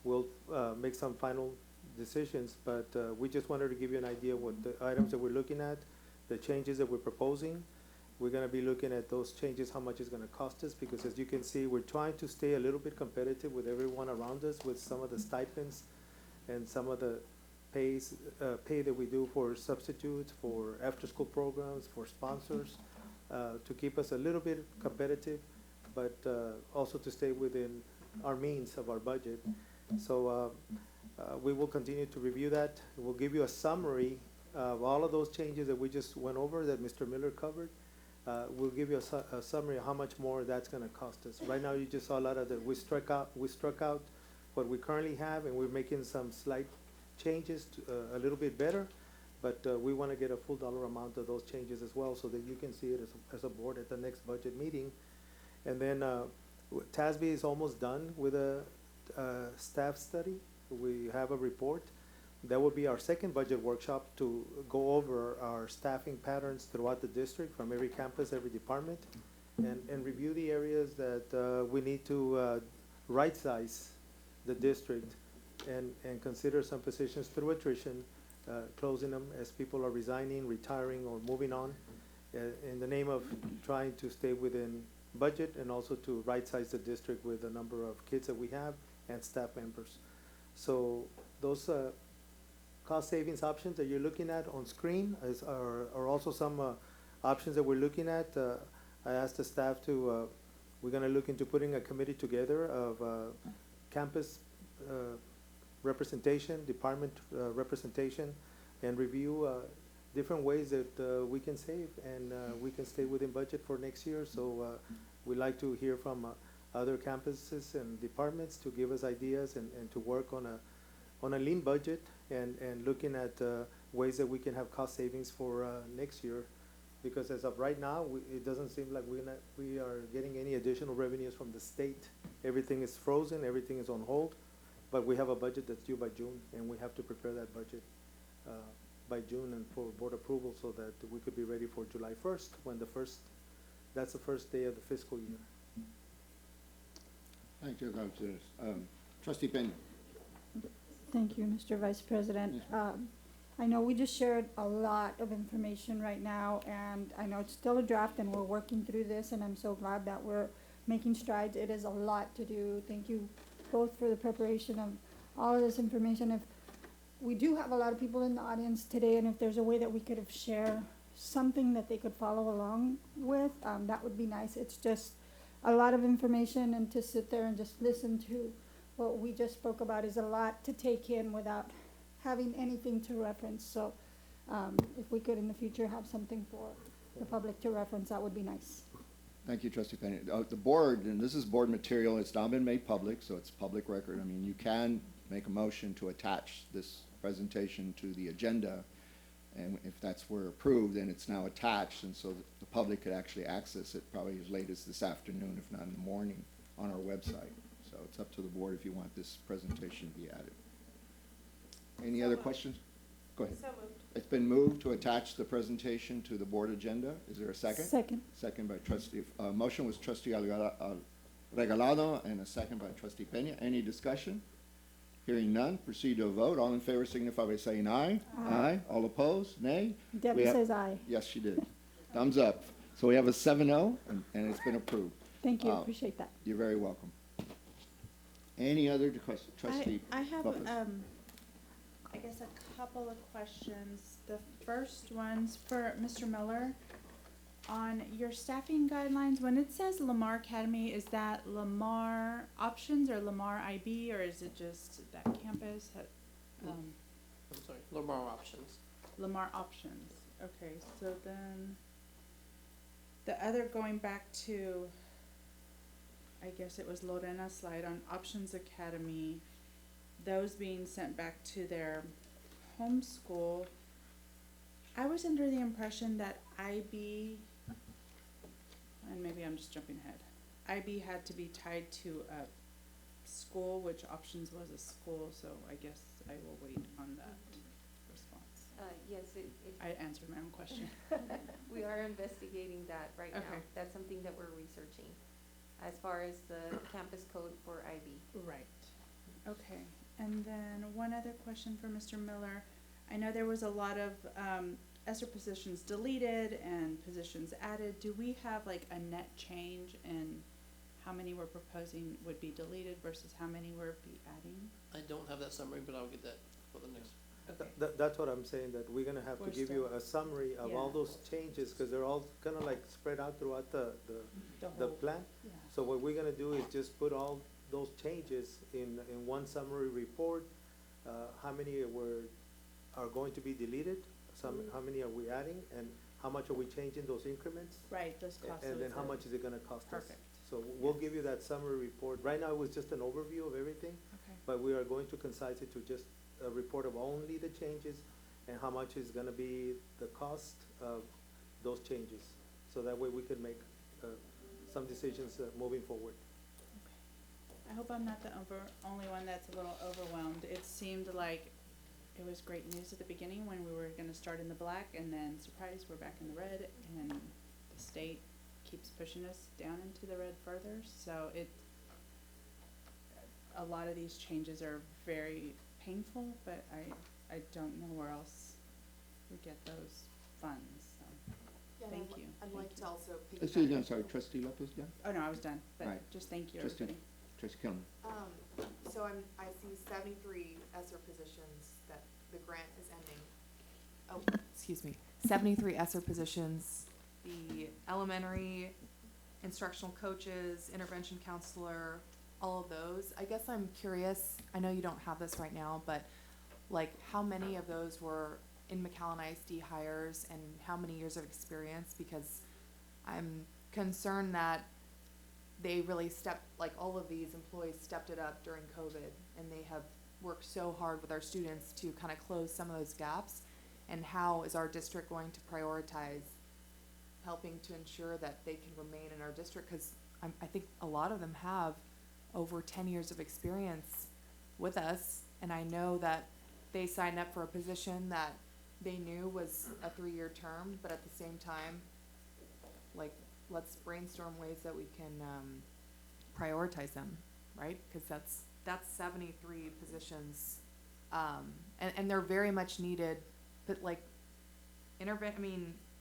we'll make some final decisions, but we just wanted to give you an idea of what the items that we're looking at, the changes that we're proposing. We're gonna be looking at those changes, how much it's gonna cost us, because as you can see, we're trying to stay a little bit competitive with everyone around us with some of the stipends and some of the pay that we do for substitutes, for after-school programs, for sponsors, to keep us a little bit competitive, but also to stay within our means of our budget. So we will continue to review that. We'll give you a summary of all of those changes that we just went over that Mr. Miller covered. We'll give you a summary of how much more that's gonna cost us. Right now, you just saw a lot of that. We struck out what we currently have, and we're making some slight changes to, a little bit better. But, we wanna get a full dollar amount of those changes as well, so that you can see it as a board at the next budget meeting. And then, TASB is almost done with a, staff study. We have a report. That will be our second budget workshop to go over our staffing patterns throughout the district from every campus, every department, and review the areas that, we need to, right-size the district and consider some positions through attrition, closing them as people are resigning, retiring, or moving on, in the name of trying to stay within budget and also to right-size the district with the number of kids that we have and staff members. So those cost savings options that you're looking at on screen are also some options that we're looking at. I asked the staff to, we're gonna look into putting a committee together of campus representation, department representation, and review different ways that we can save and we can stay within budget for next year. So we'd like to hear from other campuses and departments to give us ideas and to work on a lean budget and looking at ways that we can have cost savings for next year. Because as of right now, it doesn't seem like we are getting any additional revenues from the state. Everything is frozen, everything is on hold, but we have a budget that's due by June, and we have to prepare that budget by June and for board approval so that we could be ready for July 1st, when that's the first day of the fiscal year. Thank you, Councilors. Trustee Peña. Thank you, Mr. Vice President. I know we just shared a lot of information right now, and I know it's still a draft and we're working through this, and I'm so glad that we're making strides. It is a lot to do. Thank you both for the preparation of all of this information. If we do have a lot of people in the audience today, and if there's a way that we could have shared something that they could follow along with, that would be nice. It's just a lot of information, and to sit there and just listen to what we just spoke about is a lot to take in without having anything to reference. So if we could in the future have something for the public to reference, that would be nice. Thank you, Trustee Peña. The board, and this is board material, it's now been made public, so it's public record. I mean, you can make a motion to attach this presentation to the agenda, and if that's were approved, then it's now attached, and so the public could actually access it probably as late as this afternoon, if not in the morning, on our website. So it's up to the board if you want this presentation to be added. Any other questions? Go ahead. So moved. It's been moved to attach the presentation to the board agenda. Is there a second? Second. Second by trustee, motion was trustee Regalado and a second by trustee Peña. Any discussion? Hearing none, proceed to a vote. All in favor signify by saying aye. Aye. All opposed, nay? Debbie says aye. Yes, she did. Thumbs up. So we have a 7-0 and it's been approved. Thank you, appreciate that. You're very welcome. Any other questions? Trustee I have, Lopez. I guess a couple of questions. The first one's for Mr. Miller. On your staffing guidelines, when it says Lamar Academy, is that Lamar Options or Lamar IB, or is it just that campus? I'm sorry, Lamar Options. Lamar Options. Okay, so then the other, going back to, I guess it was Lorena's slide on Options Academy, those being sent back to their home school. I was under the impression that IB, and maybe I'm just jumping ahead, IB had to be tied to a school, which Options was a school, so I guess I will wait on that response. Yes, I answered my own question. we are investigating that right now. Okay. That's something that we're researching as far as the campus code for IB. Right. Okay, and then one other question for Mr. Miller. I know there was a lot of ESER positions deleted and positions added. Do we have like a net change in how many we're proposing would be deleted versus how many we're be adding? I don't have that summary, but I'll get that for the next. Okay. That's what I'm saying, that we're gonna have to We're give you still- a summary of all Yeah. those changes, cause they're all kinda like spread out throughout the whole- plan. Yeah. So what we're gonna do is just put all those changes in one summary report. How many are going to be deleted, how many are we adding, and how much are we changing those increments? Right, those costs. And then of how the- much is it gonna cost us? Perfect. So we'll give you that summary report. Right now, it was just an overview of everything, Okay. but we are going to concise it to just a report of only the changes and how much is gonna be the cost of those changes. So that way we can make, some decisions, moving forward. I hope I'm not the only one that's a little overwhelmed. It seemed like it was great news at the beginning when we were gonna start in the black, and then surprise, we're back in the red, and the state keeps pushing us down into the red further, so a lot of these changes are very painful, but I don't know where else we get those funds, so, Yeah, and thank you. I'd like to also Excuse me, I'm piggyback. sorry, trustee Lopez, yeah? Oh, no, I was done, but Right. just thank you, Trustee- everybody. Trustee Kilman. So I see 73 ESSER positions that the grant is ending. Oh, excuse me, 73 ESSER positions, the elementary instructional coaches, intervention counselor, all of those. I guess I'm curious, I know you don't have this right now, but like how many of those were in McAllen ISD hires and how many years of experience? Because I'm concerned that they really like all of these employees stepped it up during COVID, and they have worked so hard with our students to kind of close some of those gaps. And how is our district going to prioritize helping to ensure that they can remain in our district? Because I think a lot of them have over 10 years of experience with us, and I know that they signed up for a position that they knew was a 3-year term, but at the same time, like, let's brainstorm ways that we can prioritize them, right? Because that's 73 positions, and they're very much needed. But like,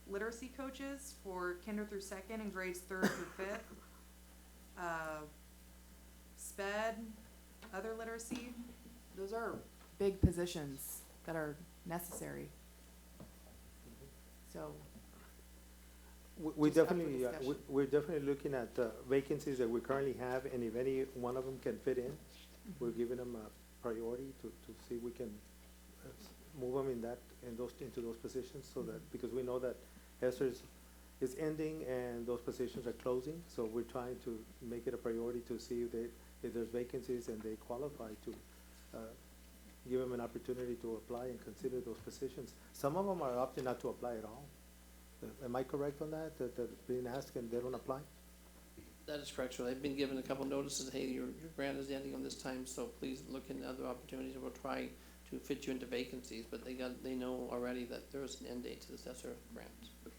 literacy coaches for kinder through second and grades 3rd through 5th, SPED, other literacy, those are big positions that are necessary. So. We Just up for definitely, discussion. we're definitely looking at vacancies that we currently have, and if any one of them can fit in, we're giving them a priority to see if we can move them into those positions, so that, because we know that ESSER is ending and those positions are closing, so we're trying to make it a priority to see if there's vacancies and they qualify to give them an opportunity to apply and consider those positions. Some of them are opting not to apply at all. Am I correct on that they're being asked and they don't apply? That is correct, so they've been given a couple notices, hey, your grant is ending on this time, so please look into other opportunities, and we'll try to fit you into vacancies, but they know already that there is an end date to this ESSER grant.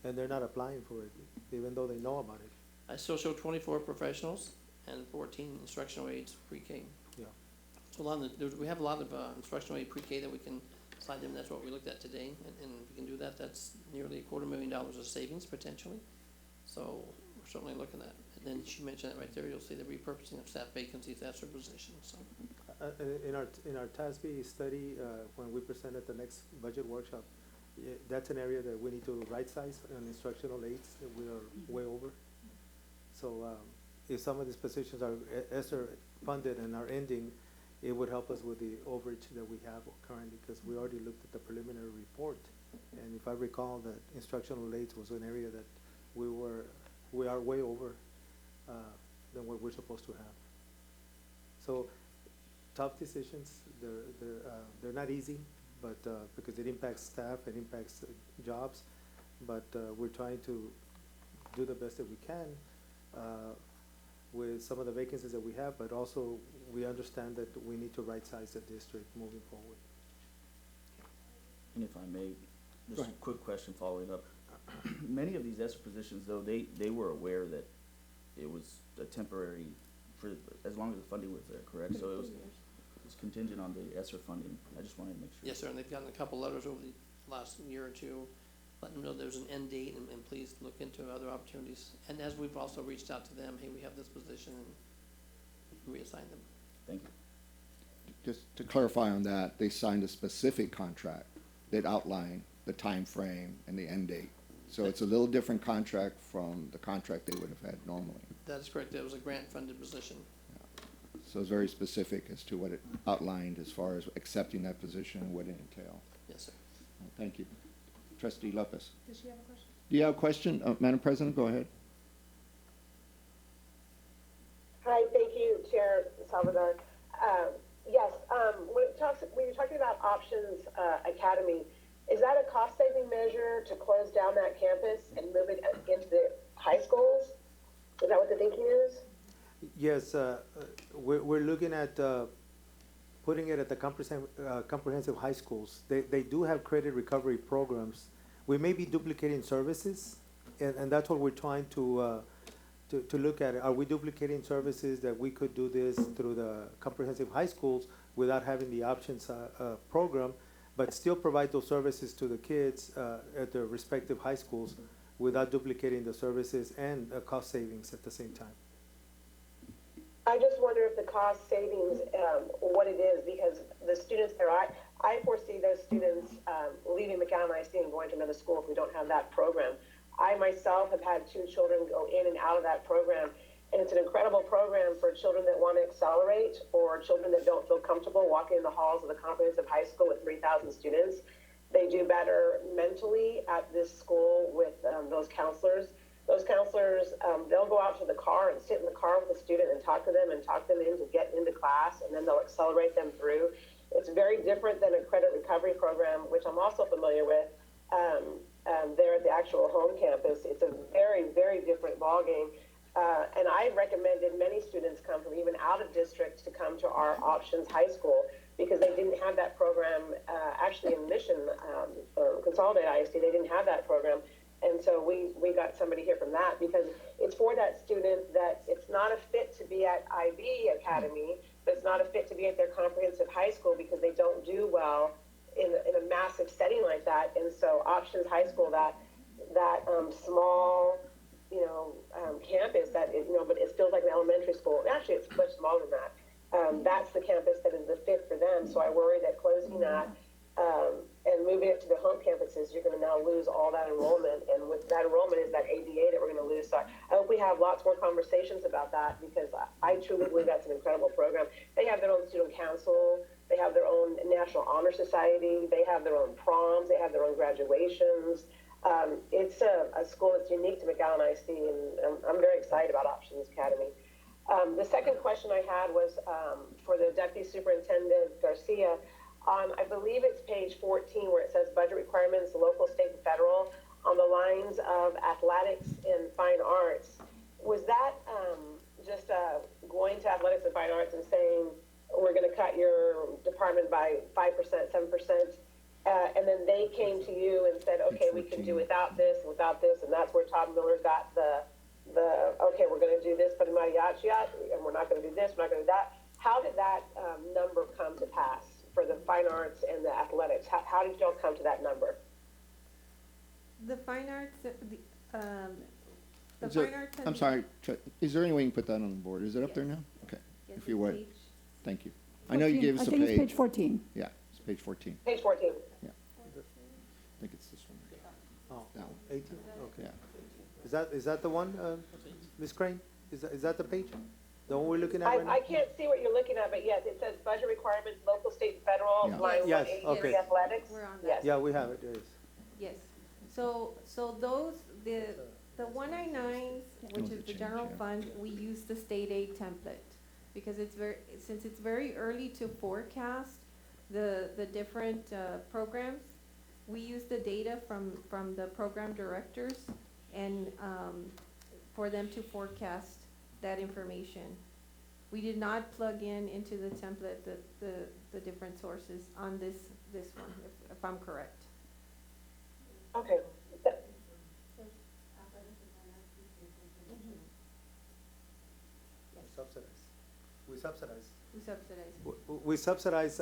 And they're not applying for it, even though they know about it. I still show 24 professionals and 14 instructional aides pre-K. Yeah. So we have a lot of instructional aid pre-K that we can slide them, that's what we looked at today, and if we can do that, that's nearly $250,000 of savings potentially. So we're certainly looking at, and then she mentioned it right there, you'll see the repurposing of staff vacancies, ESSER positions, so. In our TASB study, when we present at the next budget workshop, that's an area that we need to right-size on instructional aids, that we are way over. So, if some of these positions are ESSER funded and are ending, it would help us with the overage that we have currently, because we already looked at the preliminary report. And if I recall, that instructional aids was an area that we are way over, than what we're supposed to have. So, tough decisions, they're not easy, but, because it impacts staff, it impacts jobs, but, we're trying to do the best that we can, with some of the vacancies that we have, but also we understand that we need to right-size the district moving forward. And if I may, Go just a ahead. quick question following up. Many of these ESSER positions, though, they were aware that it was a temporary, for, as long as the funding was there, correct? So it was contingent on the ESSER funding. I just wanted to make sure. Yes, sir, and they've gotten a couple letters over the last year or two, letting them know there's an end date, and please look into other opportunities. And as we've also reached out to them, hey, we have this position, and reassign them. Thank you. Just to clarify on that, they signed a specific contract that outlined the time frame and the end date. So it's a little different contract from the contract they would have had normally. That is correct, it was a grant-funded position. So it's very specific as to what it outlined as far as accepting that position and what it entailed. Yes, sir. Thank you. Trustee Lopez. Does she have a question? Do you have a question? Madam President, go ahead. Hi, thank you, Chair Salvador. Yes, when you're talking about Options Academy, is that a cost-saving measure to close down that campus and move it into the high schools? Is that what the thinking is? Yes, we're looking at, putting it at the comprehensive high schools. They do have credit recovery programs. We may be duplicating services, and that's what we're trying to look at. Are we duplicating services that we could do this through the comprehensive high schools without having the options program, but still provide those services to the kids at their respective high schools without duplicating the services and cost savings at the same time? I just wonder if the cost savings, what it is, because the students there, I foresee those students leaving McAllen ISD and going to another school if we don't have that program. I myself have had 2 children go in and out of that program, and it's an incredible program for children that want to accelerate or children that don't feel comfortable walking in the halls of the comprehensive high school with 3,000 students. They do better mentally at this school with those counselors. Those counselors, they'll go out to the car and sit in the car with the student and talk to them into getting into class, and then they'll accelerate them through. It's very different than a credit recovery program, which I'm also familiar with. There at the actual home campus, it's a very, very different ballgame. And I recommended many students come from even out of district to come to our Options High School because they didn't have that program. Actually, in Mission, Consolidated ISD, they didn't have that program. And so we got somebody here from that because it's for that student that it's not a fit to be at IB Academy, but it's not a fit to be at their comprehensive high school because they don't do well in a massive setting like that. And so Options High School, that small, campus that, but it feels like an elementary school. Actually, it's much smaller than that. That's the campus that is the fit for them. So I worry that closing that and moving it to the home campuses, you're going to now lose all that enrollment. And with that enrollment is that ADA that we're going to lose. So I hope we have lots more conversations about that because I truly believe that's an incredible program. They have their own student council. They have their own National Honor Society. They have their own proms. They have their own graduations. It's a school that's unique to McAllen ISD, and I'm very excited about Options Academy. The second question I had was for the Deputy Superintendent Garcia. I believe it's page 14 where it says budget requirements, local, state, and federal, on the lines of athletics and fine arts. Was that just going to athletics and fine arts and saying, we're going to cut your department by 5%, 7%, and then they came to you and said, okay, we can do without this, and that's where Todd Miller got the okay, we're going to do this, but and we're not going to do this, we're not going to do that. How did that number come to pass for the fine arts and the athletics? How did y'all come to that number? The fine arts, I'm sorry, is there any way you can put that on the board? Is it up there now? Okay, yes, if you it's would. page- Thank you. I know you gave us a I think it's page page. 14. Yeah, it's page 14. Page 14. I think it's this one. Oh, That one. 18? Okay. Yeah. Is that the one, Ms. Crane? Is that the page? The one we're looking at right now? I can't see what you're looking at, but yes, it says budget requirements, local, state, and federal, Yeah. line Yes, 183 okay. athletics. We're on that. Yes. Yeah, we have it, yes. Yes, so those, the 199s, which was a is the change, general yeah. fund, we use the state aid template. Because since it's very early to forecast the different, programs, we use the data from the program directors and, for them to forecast that information. We did not plug into the template the different sources on this one, if I'm correct. Okay. We subsidize. We subsidize. We subsidize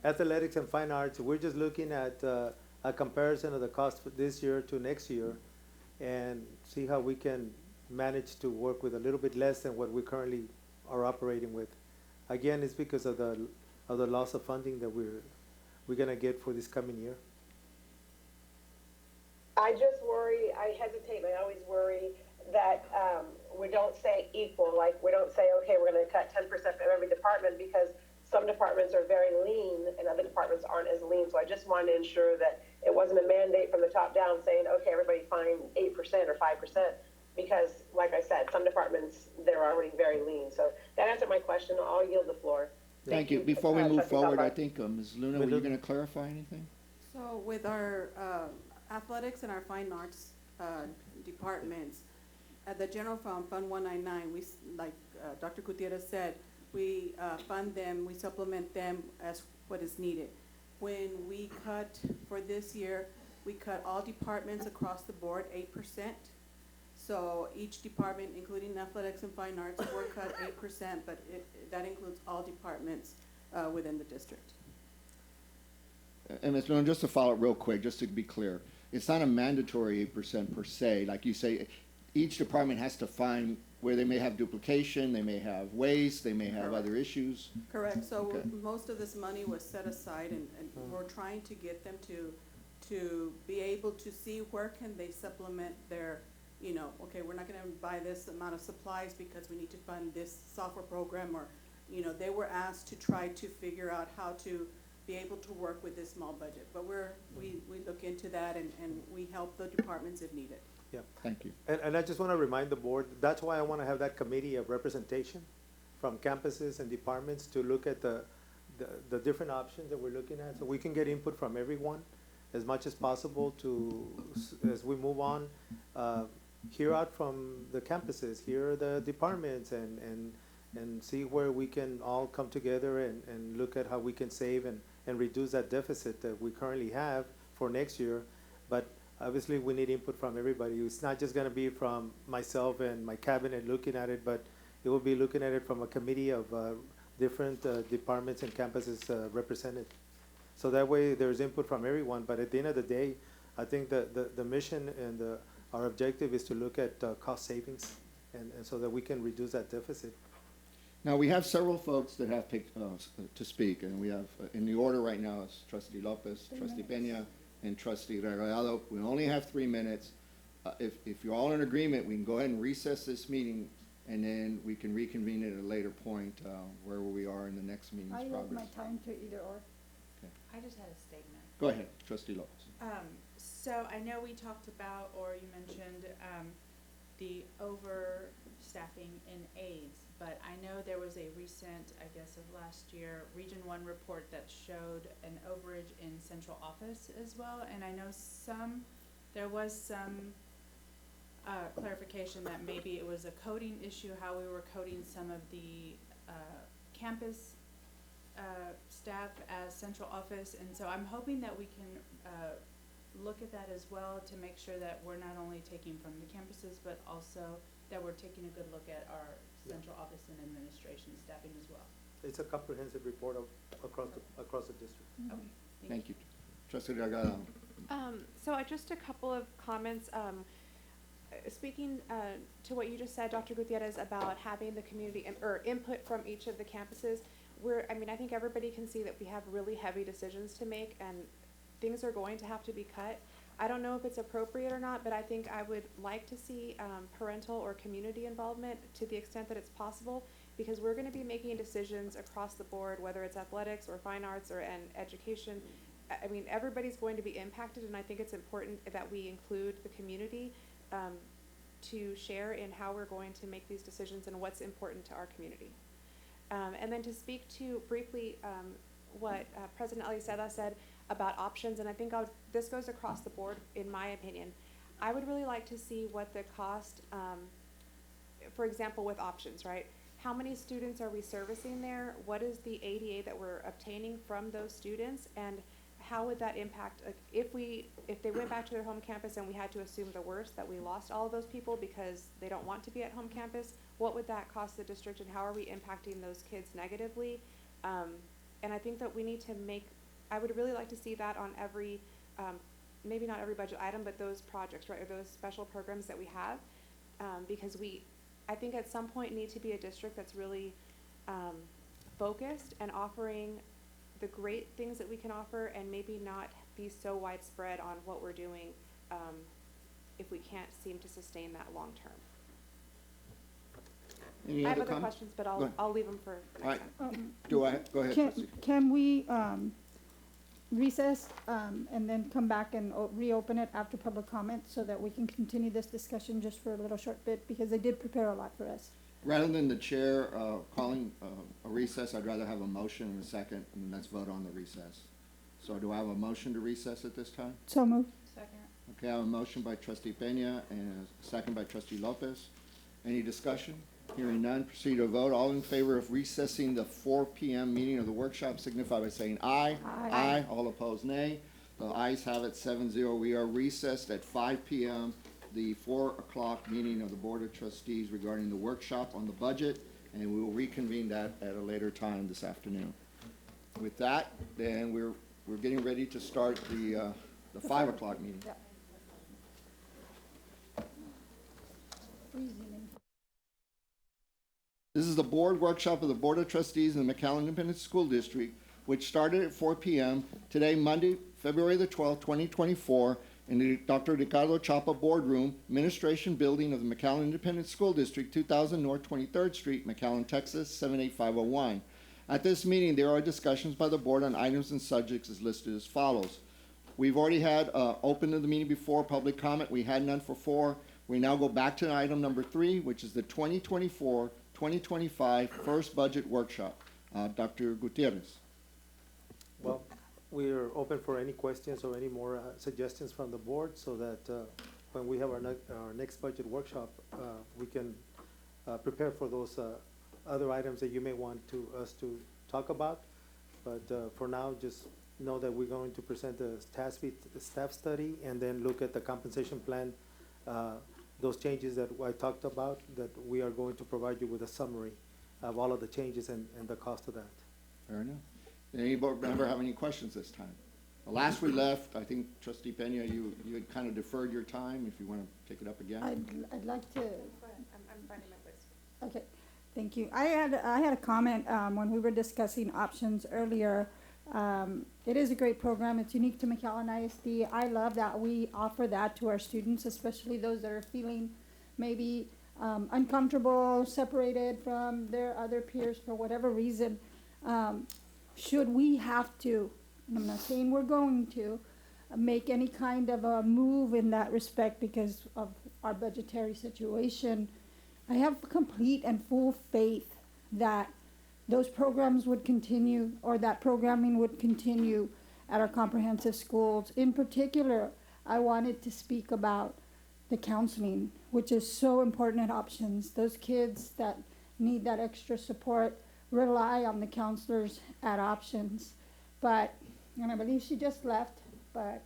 athletics and fine arts. We're just looking at a comparison of the cost for this year to next year and see how we can manage to work with a little bit less than what we currently are operating with. Again, it's because of the loss of funding that we're gonna get for this coming year. I just worry, I hesitate, and I always worry that we don't say equal, like we don't say, okay, we're going to cut 10% from every department because some departments are very lean and other departments aren't as lean. So I just wanted to ensure that it wasn't a mandate from the top down saying, okay, everybody find 8% or 5%, because like I said, some departments, they're already very lean. So that answered my question. I'll yield the floor. Thank you. Before we move Trustee forward, Salazar. I think, Ms. Luna, were you going to clarify anything? So with our athletics and our fine arts departments, at the general fund, Fund 199, like Dr. Gutierrez said, we fund them, we supplement them as what is needed. When we cut for this year, we cut all departments across the board 8%. So each department, including athletics and fine arts, were cut 8%, but that includes all departments within the district. And Ms. Nolan, just to follow up real quick, just to be clear, it's not a mandatory 8% per se. Like you say, each department has to find where they may have duplication, they may have waste, they may have Correct. other issues. Correct, so Okay. most of this money was set aside, and we're trying to get them to be able to see where can they supplement their, you know, okay, we're not gonna buy this amount of supplies because we need to fund this software program, or, you know, they were asked to try to figure out how to be able to work with this small budget. But we look into that, and we help the departments if needed. Yeah. Thank you. And I just want to remind the board, that's why I want to have that committee of representation from campuses and departments to look at the different options that we're looking at, so we can get input from everyone as much as possible as we move on, hear out from the campuses, hear the departments, and see where we can all come together and look at how we can save and reduce that deficit that we currently have for next year. But obviously, we need input from everybody. It's not just gonna be from myself and my cabinet looking at it, but it will be looking at it from a committee of different departments and campuses represented. So that way, there's input from everyone, but at the end of the day, I think the mission and our objective is to look at cost savings, and so that we can reduce that deficit. Now, we have several folks that have picked to speak, and we have, in the order right now, is Trustee Lopez, Trustee Peña, and Trustee Regalado. We only have 3 minutes. If you're all in agreement, we can go ahead and recess this meeting, and then we can reconvene at a later point where we are in the next meeting's I progress. like my time to either or. I just had a statement. Go ahead, Trustee Lopez. So I know we talked about, or you mentioned, the overstaffing in aides, but I know there was a recent, I guess of last year, Region 1 report that showed an overage in central office as well, and I know there was some clarification that maybe it was a coding issue, how we were coding some of the campus staff as central office, and so I'm hoping that we can look at that as well to make sure that we're not only taking from the campuses, but also that we're taking a good look at our central office and administration staffing as well. It's a comprehensive report across the district. Okay, Thank you. Trustee Regalado. So just a couple of comments. Speaking to what you just said, Dr. Gutierrez, about having the community or input from each of the campuses, I think everybody can see that we have really heavy decisions to make, and things are going to have to be cut. I don't know if it's appropriate or not, but I think I would like to see parental or community involvement to the extent that it's possible, because we're going to be making decisions across the board, whether it's athletics or fine arts and education. I mean, everybody's going to be impacted, and I think it's important that we include the community to share in how we're going to make these decisions and what's important to our community. And then to speak to briefly what President Eliseda said about options, and I think this goes across the board, in my opinion. I would really like to see what the cost, for example, with options, right? How many students are we servicing there? What is the ADA that we're obtaining from those students? And how would that impact, like, if they went back to their home campus and we had to assume the worst, that we lost all of those people because they don't want to be at home campus, what would that cost the district, and how are we impacting those kids negatively? And I think that we need to I would really like to see that on every, maybe not every budget item, but those projects, right, or those special programs that we have, because I think at some point need to be a district that's really focused and offering the great things that we can offer, and maybe not be so widespread on what we're doing if we can't seem to sustain that long term. Any I have other other comments? questions, but Go ahead. I'll leave them for All next right. time. Go ahead, Trustee. Can we recess and then come back and reopen it after public comment so that we can continue this discussion just for a little short bit, because they did prepare a lot for us. Rather than the chair calling a recess, I'd rather have a motion and a second, and let's vote on the recess. So do I have a motion to recess at this time? So moved. Okay, I have a motion by trustee Peña and a second by trustee Lopez. Any discussion? Hearing none, proceed to a vote. All in favor of recessing the 4 PM meeting of the workshop signify by saying aye. Aye. All opposed, nay. The ayes have it 7-0. We are recessed at 5 PM, the 4 o'clock meeting of the Board of Trustees regarding the workshop on the budget, and we will reconvene that at a later time this afternoon. With that, then we're getting ready to start the 5 o'clock meeting. Yep. This is the board workshop of the Board of Trustees in the McAllen Independent School District, which started at 4 PM today, Monday, February the 12th, 2024, in the Dr. Ricardo Chapa Boardroom, Administration Building of the McAllen Independent School District, 2000 North 23rd Street, McAllen, Texas, 78501. At this meeting, there are discussions by the board on items and subjects as listed as follows. We've already had open to the meeting before, public comment. We had none for 4. We now go back to item number 3, which is the 2024-2025 first budget workshop. Dr. Gutierrez. Well, we are open for any questions or any more suggestions from the board so that when we have our next budget workshop, we can prepare for those other items that you may want us to talk about. But for now, just know that we're going to present the staff study and then look at the compensation plan, those changes that I talked about, that we are going to provide you with a summary of all of the changes and the cost of that. Fair enough. Did any board member have any questions this time? The last we left, I think trustee Peña, you had kind of deferred your time, if you want to take it up again. I'd like to, I'm finding my place. okay, thank you. I had a comment, when we were discussing options earlier. It is a great program. It's unique to McAllen ISD. I love that we offer that to our students, especially those that are feeling maybe uncomfortable, separated from their other peers for whatever reason. Should we have to, and I'm not saying we're going to, make any kind of a move in that respect because of our budgetary situation, I have complete and full faith that those programs would continue, or that programming would continue at our comprehensive schools. In particular, I wanted to speak about the counseling, which is so important at options. Those kids that need that extra support rely on the counselors at options. But, and I believe she just left, but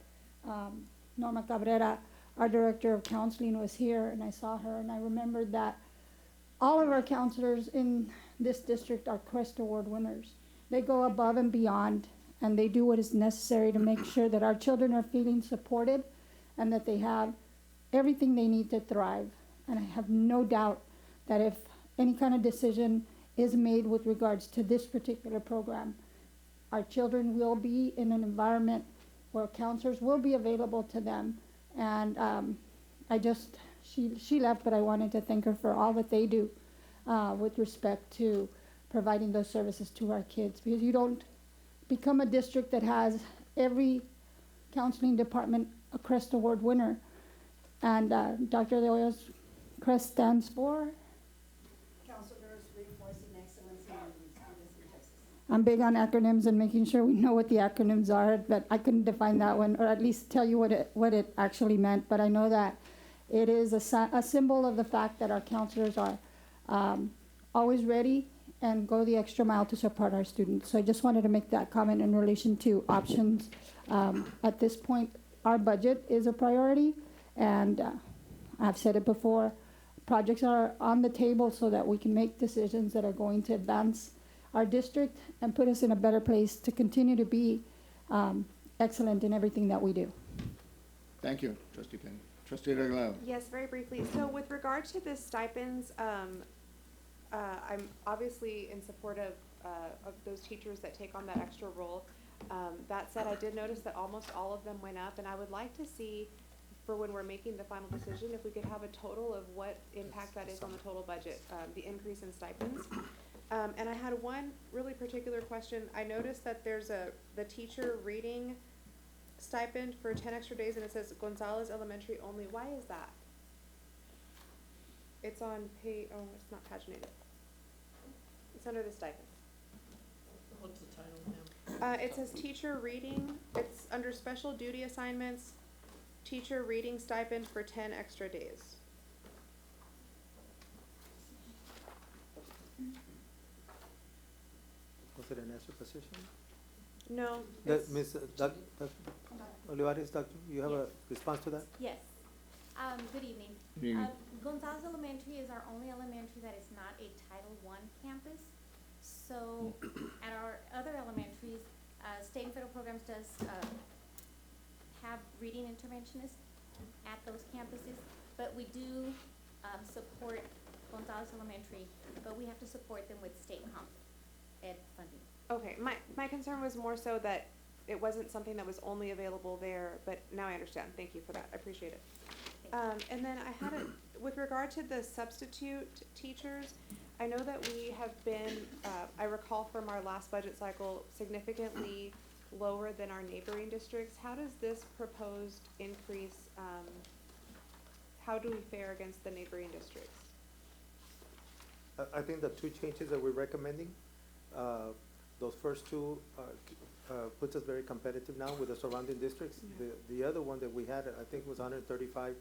Norma Cabrera, our director of counseling, was here, and I saw her, and I remembered that all of our counselors in this district are Crest Award winners. They go above and beyond, and they do what is necessary to make sure that our children are feeling supported and that they have everything they need to thrive. And I have no doubt that if any kind of decision is made with regards to this particular program, our children will be in an environment where counselors will be available to them. And she left, but I wanted to thank her for all that they do with respect to providing those services to our kids, because you don't become a district that has every counseling department a Crest Award winner. And Dr. De Hoyo's Crest stands for? Counselors Reinforcing Excellence in Students in Texas. I'm big on acronyms and making sure we know what the acronyms are, but I couldn't define that one, or at least tell you what it actually meant. But I know that it is a symbol of the fact that our counselors are always ready and go the extra mile to support our students. So I just wanted to make that comment in relation to options. At this point, our budget is a priority, and I've said it before, projects are on the table so that we can make decisions that are going to advance our district and put us in a better place to continue to be excellent in everything that we do. Thank you, trustee Peña. Trustee Reglado. Yes, very briefly. So with regard to the stipends, I'm obviously in support of those teachers that take on that extra role. That said, I did notice that almost all of them went up, and I would like to see, for when we're making the final decision, if we could have a total of what impact that is on the total budget, the increase in stipends. And I had one really particular question. I noticed that there's the teacher reading stipend for 10 extra days, and it says Gonzalez Elementary only. Why is that? It's on page, oh, it's not paginated. It's under the stipend. What's the title now? It says teacher reading, it's under special duty assignments, teacher reading stipend for 10 extra days. Was it an ESER position? No, That, it's, Ms. Olivares, Doctor, you have a response to that? Yes. Good evening. Good evening. Gonzalez Elementary is our only elementary that is not a Title I campus. So at our other elementaries, state and federal programs does have reading interventionists at those campuses, but we do support Gonzalez Elementary, but we have to support them with state comp ed funding. okay, my concern was more so that it wasn't something that was only available there, but now I understand. Thank you for that. I appreciate it. And then I had with regard to the substitute teachers, I know that we have been, I recall from our last budget cycle, significantly lower than our neighboring districts. How does this proposed increase, how do we fare against the neighboring districts? I think the two changes that we're recommending, those first two puts us very competitive now with the surrounding districts. The other one that we had, I think was 135,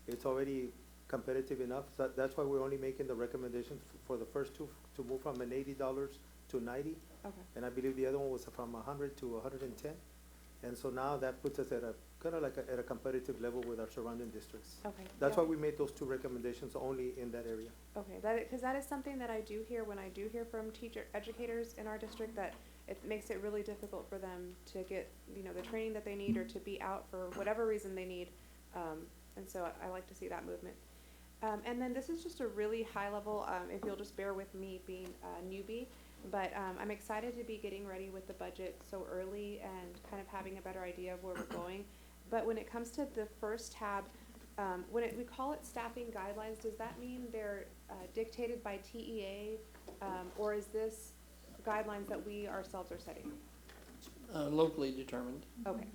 it's already competitive enough. That's why we're only making the recommendation for the first two to move from an $80 to 90. Okay. And I believe the other one was from 100 to 110. And so now that puts us at a kind of like at a competitive level with our surrounding districts. Okay. That's yeah. why we made those two recommendations only in that area. Okay, because that is something that I do hear when I do hear from educators in our district, that it makes it really difficult for them to get, the training that they need, or to be out for whatever reason they need. And so I like to see that movement. And then this is just a really high level, if you'll just bear with me being a newbie, but I'm excited to be getting ready with the budget so early and kind of having a better idea of where we're going. But when it comes to the first tab, we call it staffing guidelines, does that mean they're dictated by TEA, or is this guidelines that we ourselves are setting? Locally determined. Okay,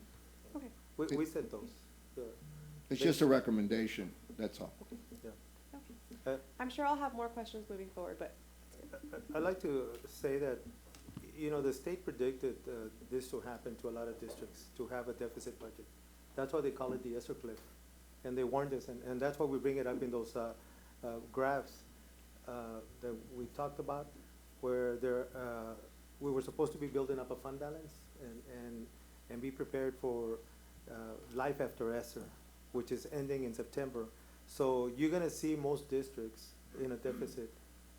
okay. We said those. It's just a recommendation, that's all. I'm sure I'll have more questions moving forward, but I'd like to say that, the state predicted this to happen to a lot of districts, to have a deficit budget. That's why they call it the ESER cliff. And they warned us, and that's why we bring it up in those graphs that we talked about, where we were supposed to be building up a fund balance and be prepared for life after ESER, which is ending in September. So you're gonna see most districts in a deficit,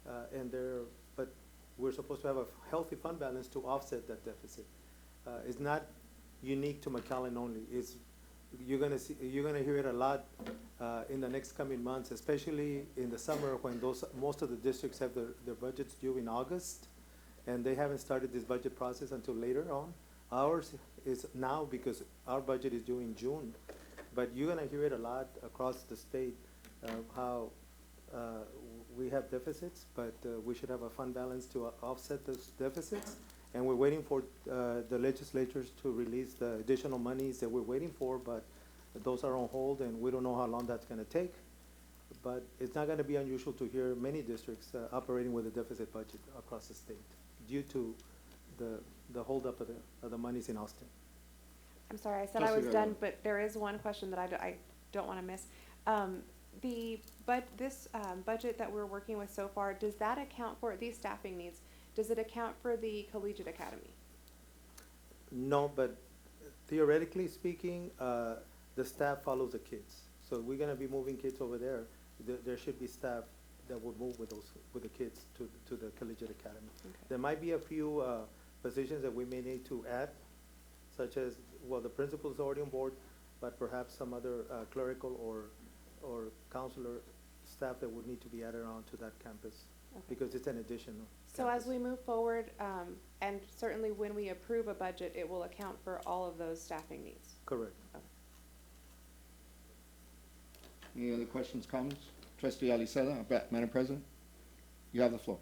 but we're supposed to have a healthy fund balance to offset that deficit. It's not unique to McAllen only. You're gonna hear it a lot in the next coming months, especially in the summer when most of the districts have their budgets due in August, and they haven't started this budget process until later on. Ours is now because our budget is due in June. But you're gonna hear it a lot across the state, how we have deficits, but we should have a fund balance to offset those deficits. And we're waiting for the legislatures to release the additional monies that we're waiting for, but those are on hold, and we don't know how long that's gonna take. But it's not gonna be unusual to hear many districts operating with a deficit budget across the state due to the holdup of the monies in Austin. I'm sorry, I said I was done, but there is one question that I don't want to miss. This budget that we're working with so far, does that account for these staffing needs? Does it account for the collegiate academy? No, but theoretically speaking, the staff follows the kids. So we're gonna be moving kids over there. There should be staff that will move with the kids to the collegiate academy. Okay. There might be a few positions that we may need to add, such as, the principal's already on board, but perhaps some other clerical or counselor staff that would need to be added on to that campus, Okay. because it's an additional So as we move forward, and certainly when we approve a budget, it will account for all of those staffing needs. Correct. Any other questions, comments? Trustee Aliceda, Madam President, you have the floor.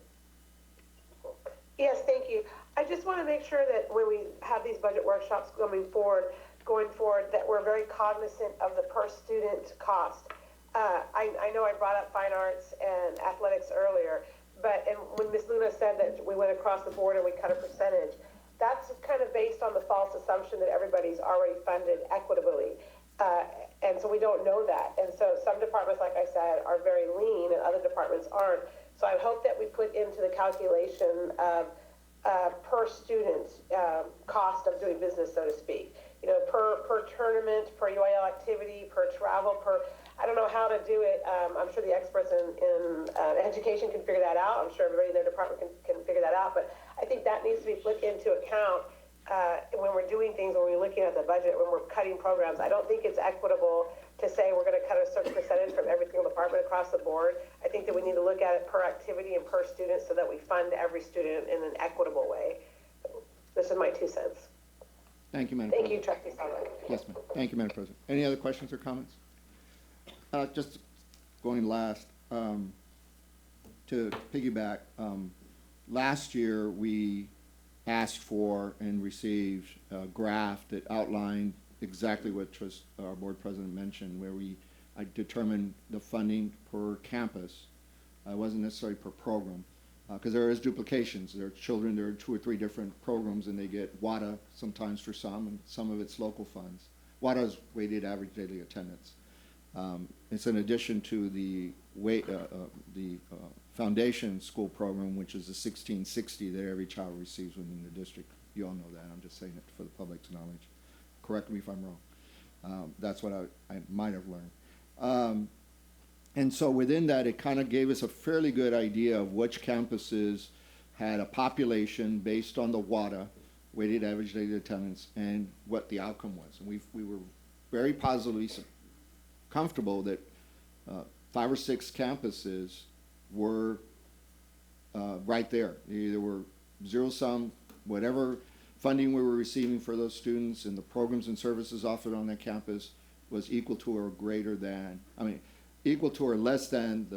Yes, thank you. I just want to make sure that when we have these budget workshops going forward, that we're very cognizant of the per student cost. I know I brought up fine arts and athletics earlier, but when Ms. Luna said that we went across the board and we cut a percentage, that's kind of based on the false assumption that everybody's already funded equitably. And so we don't know that. And so some departments, like I said, are very lean and other departments aren't. So I hope that we put into the calculation of per student cost of doing business, so to speak. You know, per tournament, per UIL activity, per travel, I don't know how to do it. I'm sure the experts in education can figure that out. I'm sure everybody in their department can figure that out. But I think that needs to be put into account when we're doing things, when we're looking at the budget, when we're cutting programs. I don't think it's equitable to say we're going to cut a certain percentage from every single department across the board. I think that we need to look at it per activity and per student so that we fund every student in an equitable way. This is my 2 cents. Thank you, Madam Thank President. you, Trustee Sullivan. Yes, ma'am. Thank you, Madam President. Any other questions or comments? Just going last, to piggyback, last year we asked for and received a graph that outlined exactly what our board president mentioned, where I determined the funding per campus. It wasn't necessarily per program, because there is duplications. There are children, there are 2 or 3 different programs, and they get WADA sometimes for some, and some of it's local funds. WADA is weighted average daily attendance. It's in addition to the foundation school program, which is the 1660 that every child receives within the district. You all know that. I'm just saying it for the public's knowledge. Correct me if I'm wrong. That's what I might have learned. And so within that, it kind of gave us a fairly good idea of which campuses had a population based on the WADA, weighted average daily attendance, and what the outcome was. And we were very positively comfortable that 5 or 6 campuses were right there. They either were zero-sum, whatever funding we were receiving for those students and the programs and services offered on that campus was equal to or greater than, equal to or less than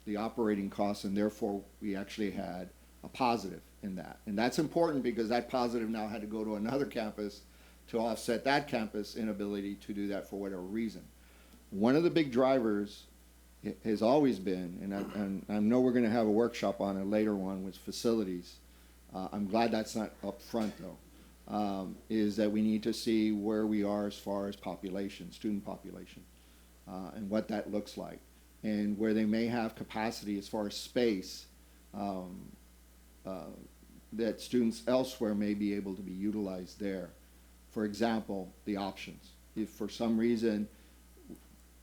the operating costs, and therefore we actually had a positive in that. And that's important because that positive now had to go to another campus to offset that campus' inability to do that for whatever reason. One of the big drivers has always been, and I know we're going to have a workshop on it later on with facilities. I'm glad that's not up front though, is that we need to see where we are as far as population, student population, and what that looks like, and where they may have capacity as far as space that students elsewhere may be able to be utilized there. For example, the options. If for some reason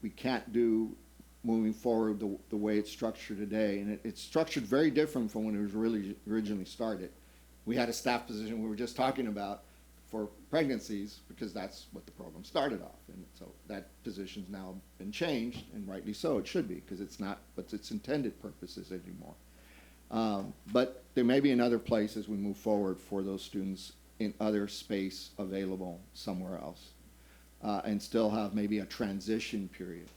we can't do moving forward the way it's structured today, and it's structured very different from when it was really originally started. We had a staff position we were just talking about for pregnancies because that's what the program started off, and so that position's now been changed, and rightly so. It should be, because it's not what its intended purposes anymore. But there may be another place as we move forward for those students in other space available somewhere else, and still have maybe a transition period.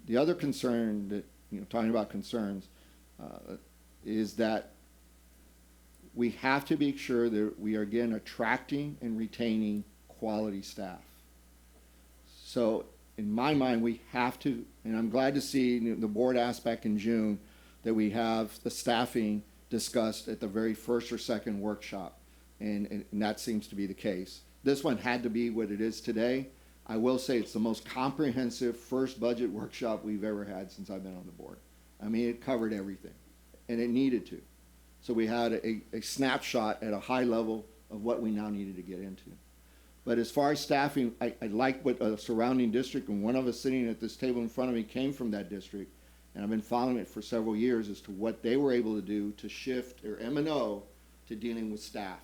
The other concern that, talking about concerns, is that we have to make sure that we are, again, attracting and retaining quality staff. So in my mind, we have to, and I'm glad to see the board asked back in June that we have the staffing discussed at the very first or second workshop, and that seems to be the case. This one had to be what it is today. I will say it's the most comprehensive first budget workshop we've ever had since I've been on the board. It covered everything, and it needed to. So we had a snapshot at a high level of what we now needed to get into. But as far as staffing, I like what a surrounding district, and one of us sitting at this table in front of me came from that district, and I've been following it for several years as to what they were able to do to shift their M&O to dealing with staff.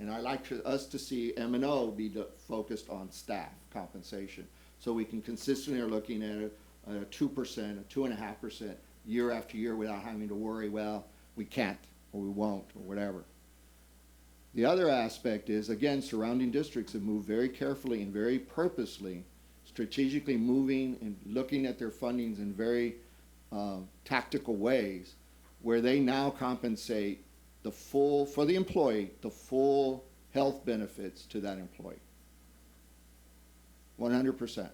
And I like us to see M&O be focused on staff compensation. So we can consistently are looking at a 2%, a 2.5% year after year without having to worry, well, we can't or we won't or whatever. The other aspect is, again, surrounding districts have moved very carefully and very purposely, strategically moving and looking at their fundings in very tactical ways, where they now compensate the full, for the employee, the full health benefits to that employee. 100%.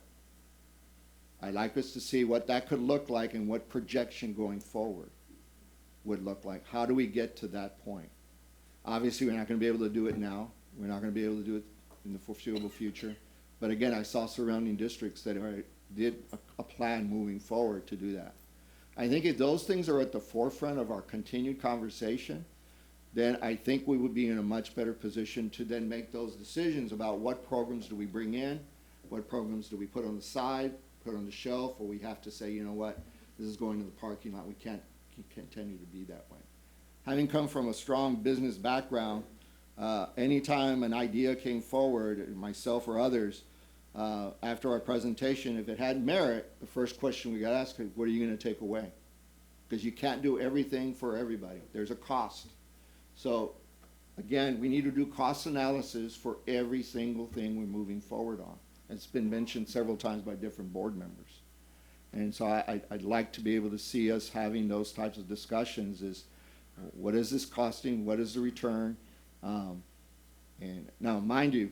I'd like us to see what that could look like and what projection going forward would look like. How do we get to that point? Obviously, we're not gonna be able to do it now. We're not gonna be able to do it in the foreseeable future. But again, I saw surrounding districts that did a plan moving forward to do that. I think if those things are at the forefront of our continued conversation, then I think we would be in a much better position to then make those decisions about what programs do we bring in, what programs do we put on the side, put on the shelf, or we have to say, you know what, this is going to the parking lot. We can't continue to be that way. Having come from a strong business background, anytime an idea came forward, myself or others, after our presentation, if it had merit, the first question we got asked is, what are you going to take away? Because you can't do everything for everybody. There's a cost. So, again, we need to do cost analysis for every single thing we're moving forward on. It's been mentioned several times by different board members. And so I'd like to be able to see us having those types of discussions is, what is this costing? What is the return? And now, mind you,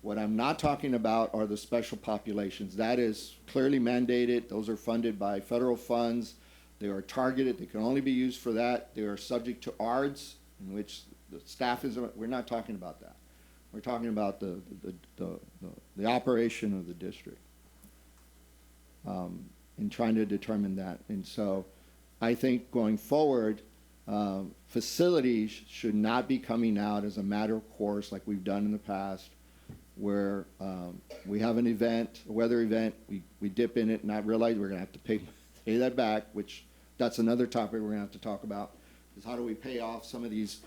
what I'm not talking about are the special populations. That is clearly mandated. Those are funded by federal funds. They are targeted. They can only be used for that. They are subject to ARDs, in which the staff is, we're not talking about that. We're talking about the operation of the district in trying to determine that. And so I think going forward, facilities should not be coming out as a matter of course like we've done in the past, where we have an event, a weather event, we dip in it and not realize we're going to have to pay that back, which that's another topic we're going to have to talk about, is how do we pay off some of these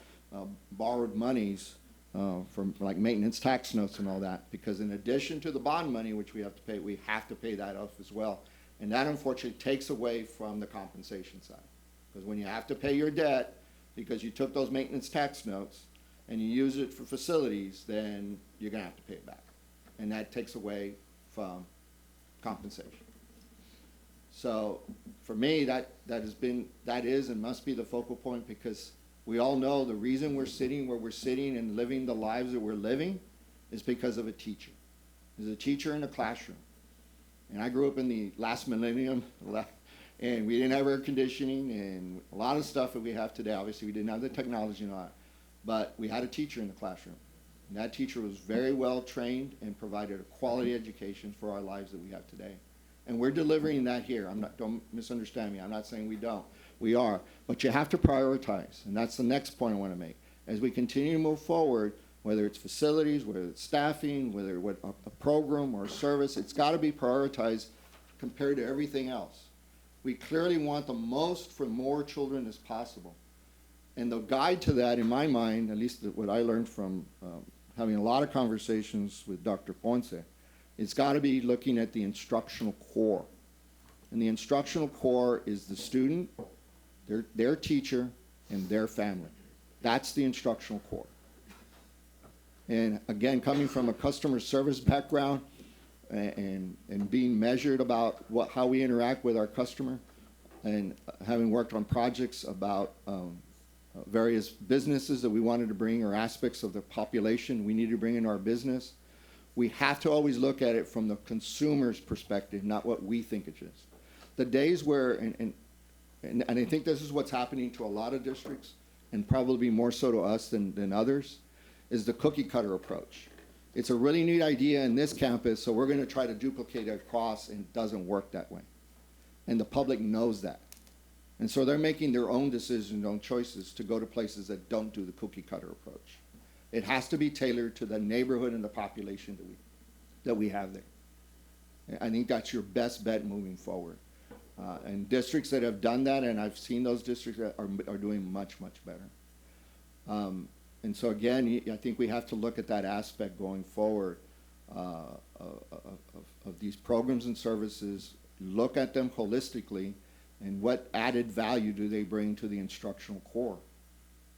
borrowed monies from like maintenance tax notes and all that, because in addition to the bond money, which we have to pay that off as well. And that unfortunately takes away from the compensation side. Because when you have to pay your debt because you took those maintenance tax notes and you use it for facilities, then you're gonna have to pay it back. And that takes away from compensation. So for me, that is and must be the focal point, because we all know the reason we're sitting where we're sitting and living the lives that we're living is because of a teacher. There's a teacher in a classroom. And I grew up in the last millennium, and we didn't have air conditioning and a lot of stuff that we have today. Obviously, we didn't have the technology and all that. But we had a teacher in the classroom. And that teacher was very well trained and provided a quality education for our lives that we have today. And we're delivering that here. Don't misunderstand me. I'm not saying we don't. We are. But you have to prioritize. And that's the next point I want to make. As we continue to move forward, whether it's facilities, whether it's staffing, whether it's a program or a service, it's got to be prioritized compared to everything else. We clearly want the most for more children as possible. And the guide to that, in my mind, at least what I learned from having a lot of conversations with Dr. Ponce, it's got to be looking at the instructional core. And the instructional core is the student, their teacher, and their family. That's the instructional core. And again, coming from a customer service background and being measured about how we interact with our customer, and having worked on projects about various businesses that we wanted to bring, or aspects of the population we need to bring in our business, we have to always look at it from the consumer's perspective, not what we think it is. The days where, and I think this is what's happening to a lot of districts, and probably more so to us than others, is the cookie cutter approach. It's a really neat idea in this campus, so we're going to try to duplicate it across, and it doesn't work that way. And the public knows that. And so they're making their own decisions, own choices to go to places that don't do the cookie cutter approach. It has to be tailored to the neighborhood and the population that we have there. I think that's your best bet moving forward. And districts that have done that, and I've seen those districts that are doing much, much better. And so again, I think we have to look at that aspect going forward of these programs and services, look at them holistically, and what added value do they bring to the instructional core.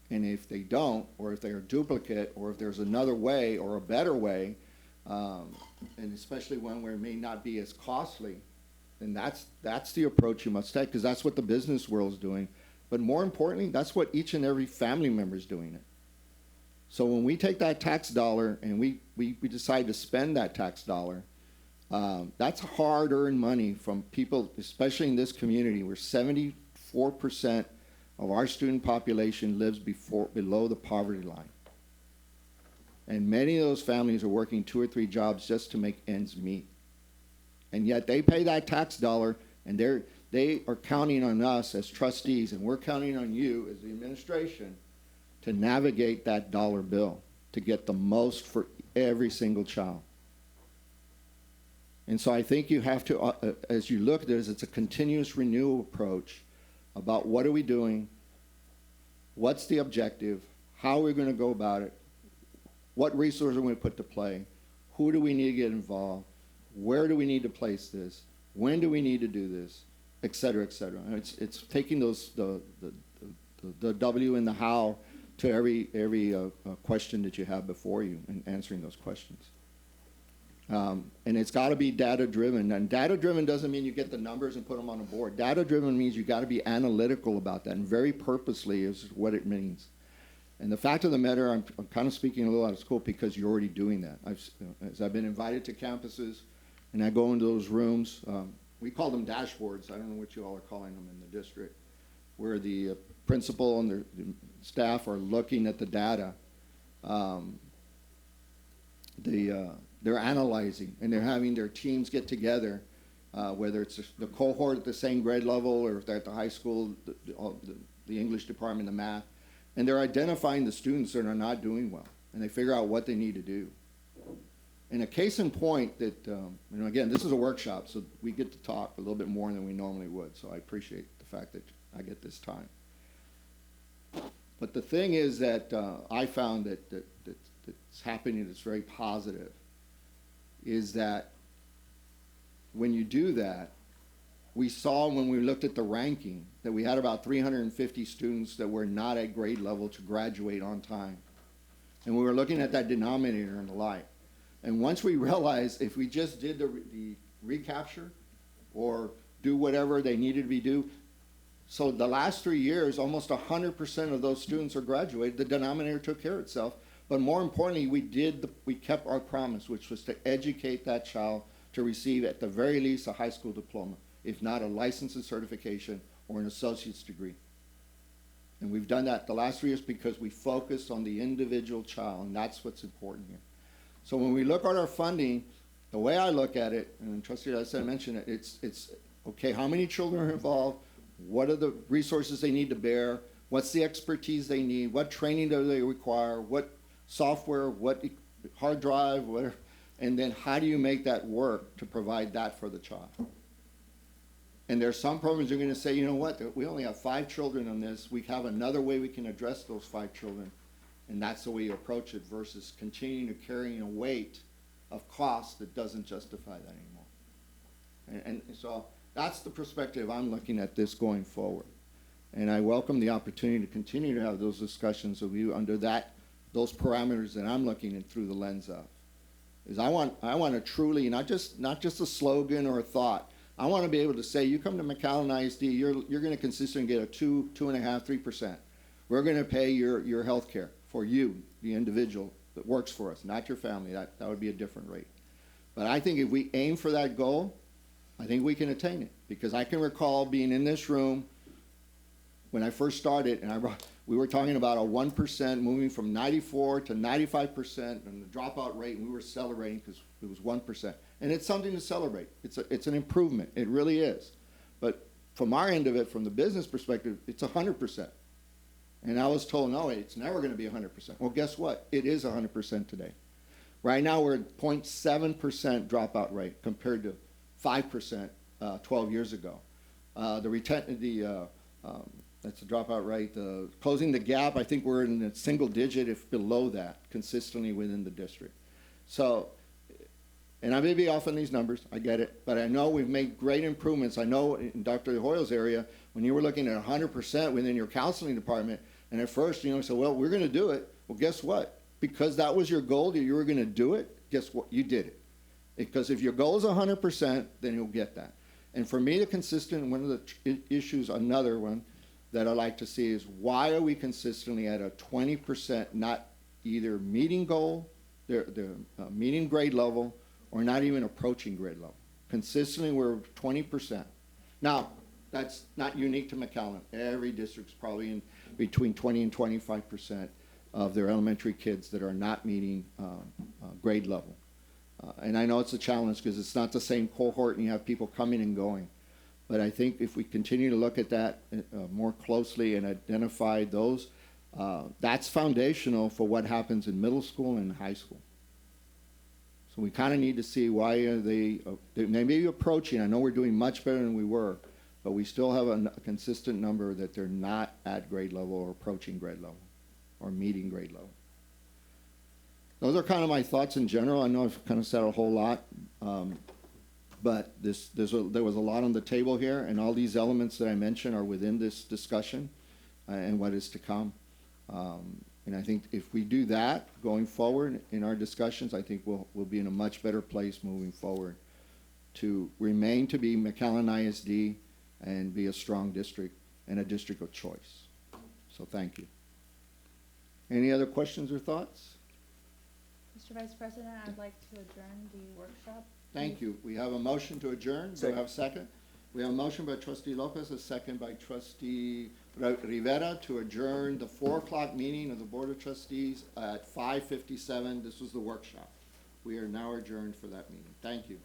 And if they don't, or if they're a duplicate, or if there's another way or a better way, and especially one where it may not be as costly, then that's the approach you must take, because that's what the business world is doing. But more importantly, that's what each and every family member is doing it. So when we take that tax dollar and we decide to spend that tax dollar, that's hard-earned money from people, especially in this community, where 74% of our student population lives below the poverty line. And many of those families are working 2 or 3 jobs just to make ends meet. And yet they pay that tax dollar, and they are counting on us as trustees, and we're counting on you as the administration to navigate that dollar bill to get the most for every single child. And so I think you have to, as you look at this, it's a continuous renewal approach about what are we doing, what's the objective, how are we going to go about it, what resources are we going to put to play, who do we need to get involved, where do we need to place this, when do we need to do this, et cetera, et cetera. And it's taking the W and the how to every question that you have before you and answering those questions. And it's got to be data-driven. And data-driven doesn't mean you get the numbers and put them on a board. Data-driven means you got to be analytical about that, and very purposely is what it means. And the fact of the matter, I'm kind of speaking a little out of school because you're already doing that. As I've been invited to campuses, and I go into those rooms, we call them dashboards. I don't know what you all are calling them in the district, where the principal and the staff are looking at the data. They're analyzing, and they're having their teams get together, whether it's the cohort at the same grade level or if they're at the high school, the English department, the math, and they're identifying the students that are not doing well, and they figure out what they need to do. And a case in point that, again, this is a workshop, so we get to talk a little bit more than we normally would, so I appreciate the fact that I get this time. But the thing is that I found that's happening that's very positive is that when you do that, we saw when we looked at the ranking that we had about 350 students that were not at grade level to graduate on time. And we were looking at that denominator and the like. And once we realized if we just did the recapture or do whatever they needed to be do, so the last 3 years, almost 100% of those students are graduated. The denominator took care of itself. But more importantly, we kept our promise, which was to educate that child to receive at the very least a high school diploma, if not a license and certification or an associate's degree. And we've done that the last 3 years because we focused on the individual child, and that's what's important here. So when we look at our funding, the way I look at it, and Trustee I mentioned it, it's okay, how many children are involved? What are the resources they need to bear? What's the expertise they need? What training do they require? What software, what hard drive, whatever, and then how do you make that work to provide that for the child? And there's some programs you're going to say, you know what, we only have 5 children on this. We have another way we can address those 5 children, and that's the way you approach it versus continuing to carry a weight of cost that doesn't justify that anymore. And so that's the perspective I'm looking at this going forward. And I welcome the opportunity to continue to have those discussions with you under those parameters that I'm looking at through the lens of. Is I want to truly, not just a slogan or a thought. I want to be able to say, you come to McAllen ISD, you're going to consistently get a 2.5%, 3%. We're going to pay your health care for you, the individual that works for us, not your family. That would be a different rate. But I think if we aim for that goal, I think we can attain it. Because I can recall being in this room when I first started, and we were talking about a 1% moving from 94 to 95% and the dropout rate, and we were celebrating because it was 1%. And it's something to celebrate. It's an improvement. It really is. But from our end of it, from the business perspective, it's 100%. And I was told, no, it's never going to be 100%. Well, guess what? It is 100% today. Right now, we're at 0.7% dropout rate compared to 5% 12 years ago. That's the dropout rate. Closing the gap, I think we're in a single digit, if below that, consistently within the district. So, and I may be off on these numbers, I get it, but I know we've made great improvements. I know in Dr. Hoyle's area, when you were looking at 100% within your counseling department, and at first, you said, well, we're going to do it. Well, guess what? Because that was your goal, that you were going to do it, guess what? You did it. Because if your goal is 100%, then you'll get that. And for me, the consistent, one of the issues, another one, that I like to see is why are we consistently at a 20% not either meeting goal, the meeting grade level, or not even approaching grade level. Consistently, we're 20%. Now, That's not unique to McAllen. Every district's probably in between 20 and 25% of their elementary kids that are not meeting grade level. And I know it's a challenge because it's not the same cohort and you have people coming and going. But I think if we continue to look at that more closely and identify those, that's foundational for what happens in middle school and high school. So we kind of need to see why are they may be approaching. I know we're doing much better than we were, but we still have a consistent number that they're not at grade level or approaching grade level or meeting grade level. Those are kind of my thoughts in general. I know I've kind of said a whole lot, but there was a lot on the table here, and all these elements that I mentioned are within this discussion and what is to come. And I think if we do that going forward in our discussions, I think we'll be in a much better place moving forward to remain to be McAllen ISD and be a strong district and a district of choice. So thank you. Any other questions or thoughts? Mr. Vice President, I'd like to adjourn the workshop. Thank you. We have a motion to adjourn. Do we have a second? We have a motion by Trustee Lopez, a second by Trustee Rivera to adjourn the 4 o'clock meeting of the Board of Trustees at 5:57. This was the workshop. We are now adjourned for that meeting. Thank you.